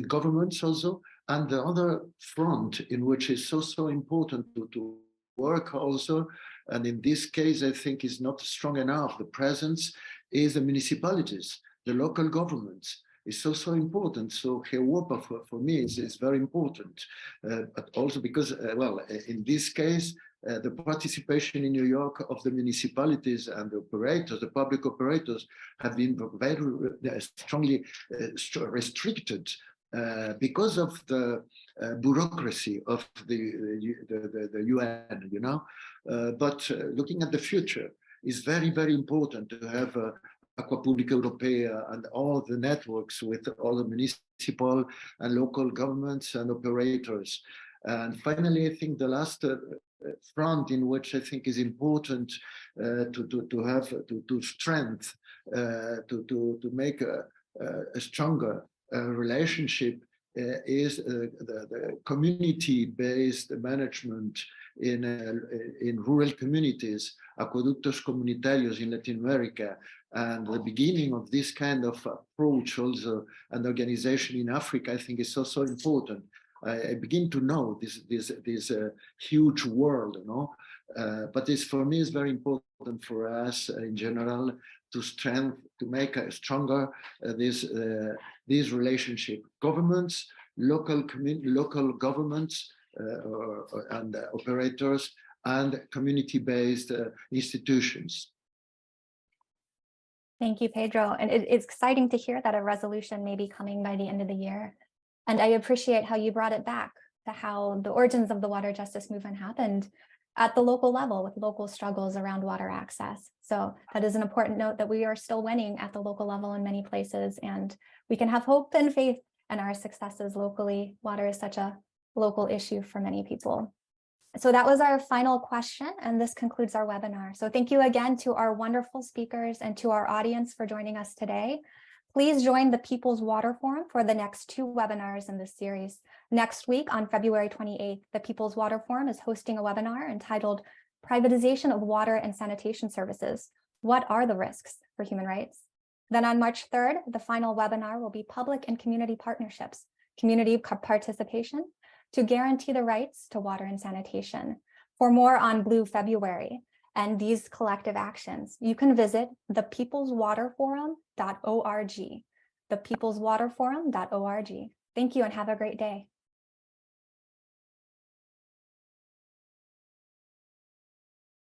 governments also. And the other front in which is so important to work also, and in this case I think is not strong enough, the presence is the municipalities, the local governments is so important. So Europa for me is very important, but also because, well, in this case, the participation in New York of the municipalities and the operators, the public operators, have been very strongly restricted because of the bureaucracy of the UN, you know. But looking at the future, is very important to have Acqua Pubblica Europea and all the networks with all the municipal and local governments and operators. And finally, I think the last front in which I think is important to strengthen, to make a stronger relationship is the community-based management in rural communities, acueductos comunitarios in Latin America, and the beginning of this kind of approach also and organization in Africa, I think is so important. I begin to know this huge world, you know, but this for me is very important for us in general to make a stronger this relationship, governments, local governments and operators, and community-based institutions. Thank you, Pedro. And it's exciting to hear that a resolution may be coming by the end of the year. And I appreciate how you brought it back to how the origins of the water justice movement happened at the local level with local struggles around water access. So that is an important note that we are still winning at the local level in many places, and we can have hope and faith in our successes locally. Water is such a local issue for many people. So that was our final question, and this concludes our webinar. So thank you again to our wonderful speakers and to our audience for joining us today. Please join the People's Water Forum for the next 2 webinars in this series. Next week on February 28th, the People's Water Forum is hosting a webinar entitled Privatization of Water and Sanitation Services. What are the risks for human rights? Then on March 3rd, the final webinar will be Public and Community Partnerships, Community Participation to Guarantee the Rights to Water and Sanitation. For more on Blue February and these collective actions, you can visit thepeopleswaterforum.org, thepeopleswaterforum.org. Thank you and have a great day.